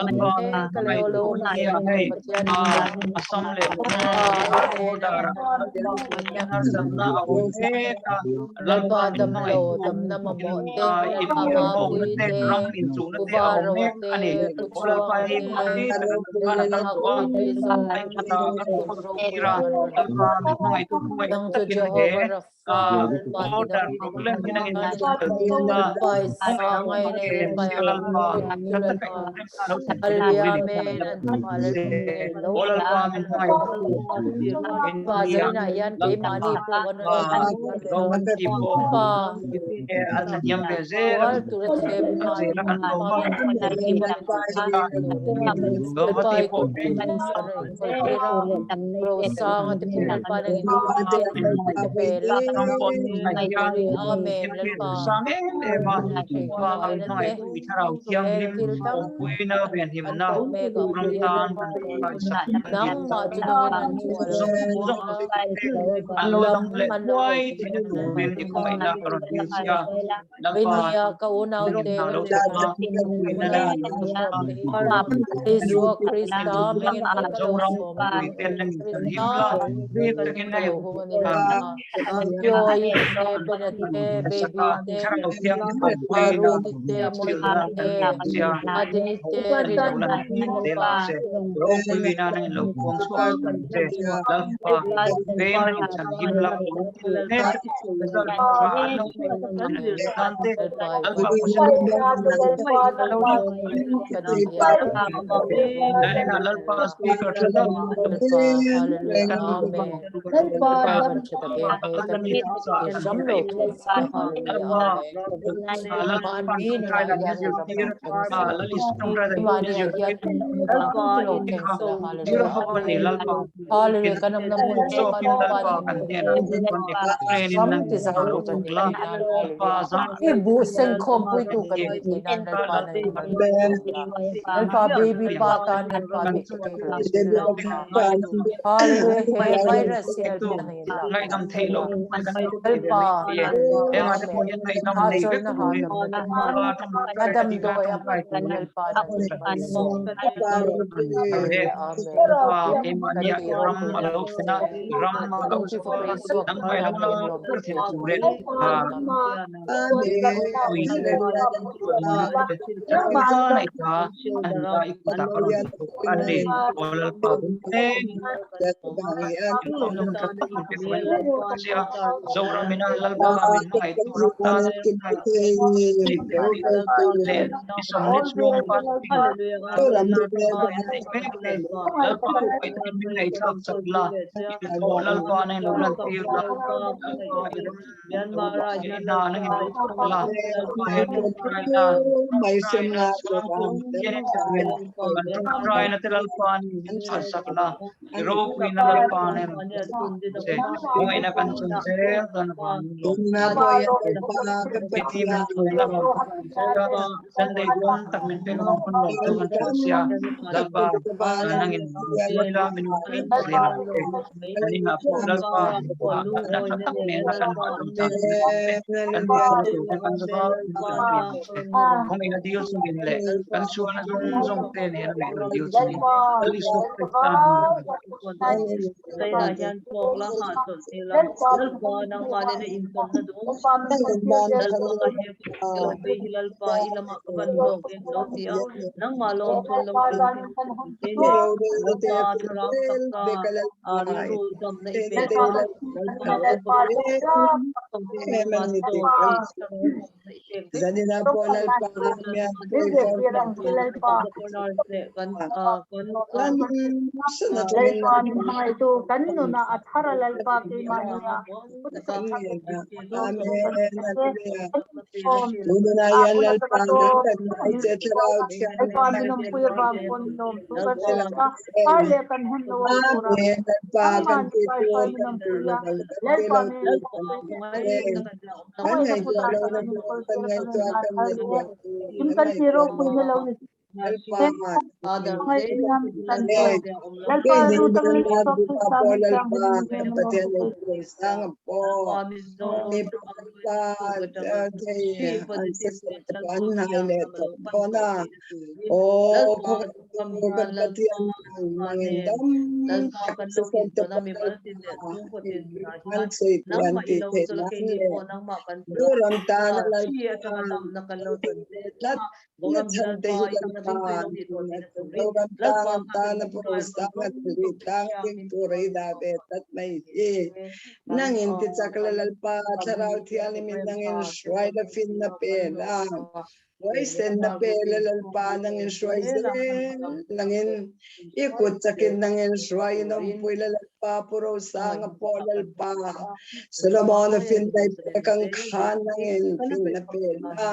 kalelo na sa pathian asam le lalpa dam lo dam na mamo te lalpa ma pui te uvaro te puchuang te lalpa pui te so ro pu ya nang chu Jehovah Rafa lalpa ti dam lalpa isa ngai nei lalpa ya lalpa hallelujah amen an pa lalpa lo pa zaina yan ke mani po kan pa wal tu te ma pai ko pera ro sang at pinal pa nang te pela amen lalpa nang ma chunangin an lam manawai Vinia kaunaw te Iswa Krista mingin kalkalosom kalohungan nila Joy te benete baby te Rudy te Monica te Adini te Hallelujah kanam namun sa Sam desire kan ibu sengkom pui tu kan nan dalpa dalpa baby pa kan dalpa hallelujah virus ya kan lo Lal ti pa ve nan em ate ko yan mai nam nei ve na ku ri hanam na ba tam Madam ti ga Doy tam kai amat lal pa nan re Amen. pa ke mania ram alo sina ram alo Thank you for praise work nang to mai lam come la in Lord. kur thi tu re na ita an ta iku ta ka ron tu ali olal pa bun te Inkhawmna mun thak thak ke ko sia zora mina lal pa ka min ngai tu ram ta le isom ne chuang pa lal pa ko it min ngai thak chakla ko lal pa ne lo lan tir la Myanmar ina nang in la pa hen na Ukraina chuang tu yen men kan Ukraina te lal pa ni sakla ro kuina lal pa ne se mo ina kan chun se dan ban lo piti men tu na ro san dei kon tak men pe ngam kon lo tu kan chu sia lal pa nang in la min pin se na ani na po lal pa na tak ne na kan ba tum ta kan ba ko tu kan ba kung ina deal sa ginle kan su na zong te ne na ina deal sa gin ali su ta Say na yan po la ha to sila lal pa nang mali na income na do lal pa ka he kilo be hilal pa ilama ka bandok en lo tia nang malom chon lo tin tin ne lal pa tharap takka ari ro dam na ipe ka lal pa ka ba Zanina Polal Pamia, itu kan nuna athara lalpa ke mania nangin ti chaklalpa tharau thiali min nangin shwai da fin na pe la wai sen na pe lalpa nangin shwai zele nangin ikut chakin nangin shwai nom pui lalpa puro sang po lalpa solomon fin dai pe kang khan nangin fin na pe la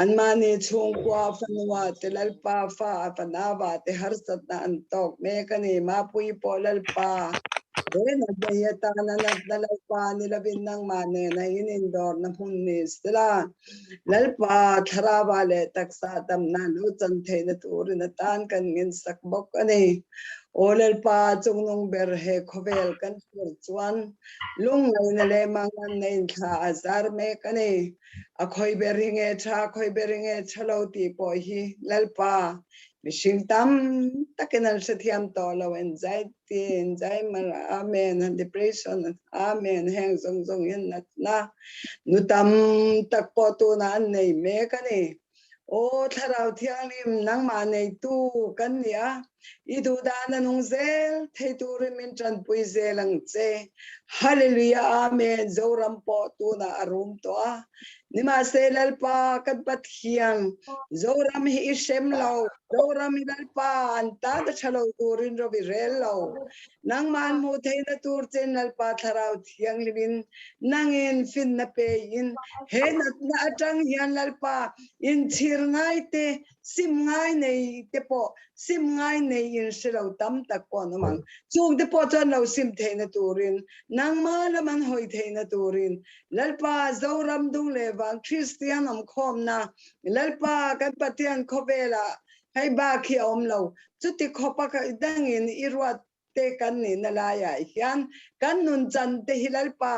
anmani chung kwa fanwa te lalpa fa panawa te har sat na antok me kani ma pui po lalpa nagdayata na nagdalapa nila binang mane na inindor na hunis sila lalpa tharabale taksa tam na lutan te na turi na tan kan ngin sakbok ani o lalpa chung nung berhe khovel kan chuan lung na le mangan na inkha azar me kani akhoi beringe chalo ti po hi lalpa Mishing tam takinan sa tiyam tolo anxiety amen and depression amen hang zong yan na nutam takpo to na anay me kani o tharaw tiyalim nang manay tu kanya idu dana nung zel thay turimin chan pui zelang tse hallelujah amen zoram po tu na arum to nima selal pa kadpat hiyang zoram hi ishem law zoram ilal pa anta da chalo turin ro birel law nang man mo thay na tur chen lal pa tharaw hiyang libin nangin fin na pein he na atang hiyan lal pa in chir ngai te sim ngai nei te po sim ngai nei in shilo tam tak po namang chung te po chan law sim thay na turin nang malaman hoy thay na turin lalpa zoram dung lewang Christian INKHAWMNA lalpa kan PATHIAN khobela hay ba khi om lo chuti khopa ka dangin irwat te kan ni na la ya hian kan nun chan te hilal pa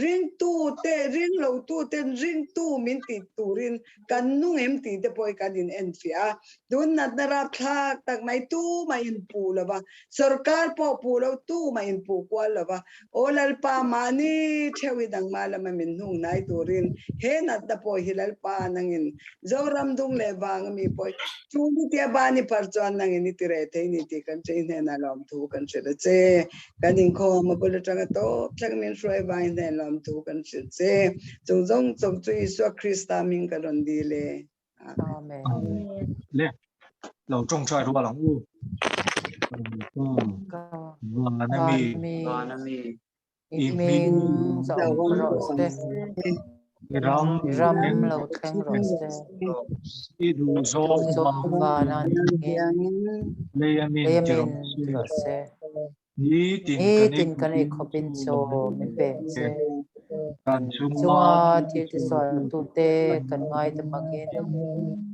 ring tu te ring lo tu te ring tu min ti turin kan nu em ti te poi kan in enfia dun nat na ra thak tak mai tu mai in pu la ba sarkar po pu lo tu mai in pu kwal la ba olal pa mani thewi dang mala ma min hung nai turin he nat da po hilal pa nangin zoram dung le bang mi poi chu ni te ba ni par chuan nangin ni tire the ni ti kan che ne na lom thu kan che che kan in kho ma bul tang to thak min shroi ba ne lom thu kan che chung jong chung chu isu krista min ka ron di le Amen. le lo trong trai ro lang u na mi Kami i mi iming sa RAWHSE ram ram lo theng RAWHSE i du zo so vanan le yamin lemin RAWHSE ni tin tin kan ikhopin so mi peng se kan chunga chunga thil ti swal tu te kan ngai te pakin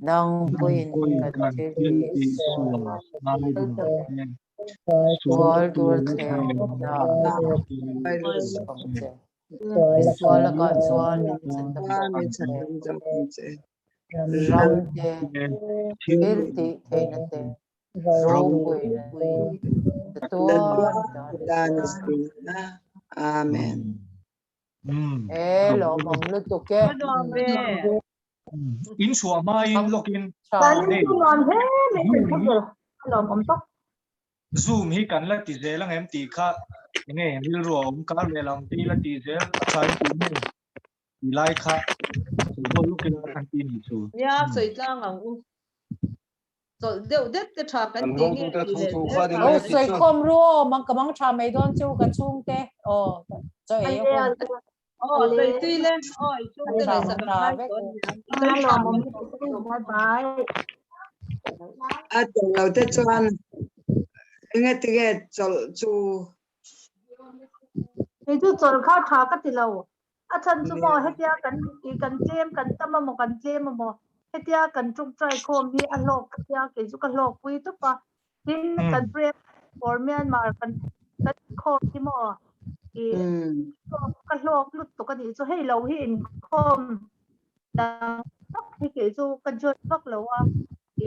nang puin kan thil ti so swal tur the na som che swal ka chuan min chen ta ba pawh mi te chan jam che ram te thil ti theina te ro pui na tuan dan na amen lo mong lu tu ke in suwa mai in lokin zoom hi kan la ti zelang em ti kha nge ril ro ka le lang ti la ti zel chai ti ne lai kha so lokin kan ti ni chu ya soi tlang ang u so deu det te tha kan Kan ti hong nge tu te ti thu le thu kha din ô le soi khom ro mang kamang cha mai don chu ka chung te ô cho e ko oh soi tui le oh chung te le sa kan ta hai ve ton a chol lo te chuan nge ti ge chol chuนี่จู่จนข้าวทาก็ติเราอาจารย์จะมอเฮียกันอีกันเจมกันตั้มมอกันเจมมอเฮียกันจุกใจโคมีอันโลกเฮียเกี่ยวกับโลกคุยตุ๊ปะที่กันเปรียบฟอร์เมียนมากันโคที่มออีกันโลกลุดตัวกันอีจะให้เราเห็นคมดังที่เกี่ยวกันจนพักเราว่า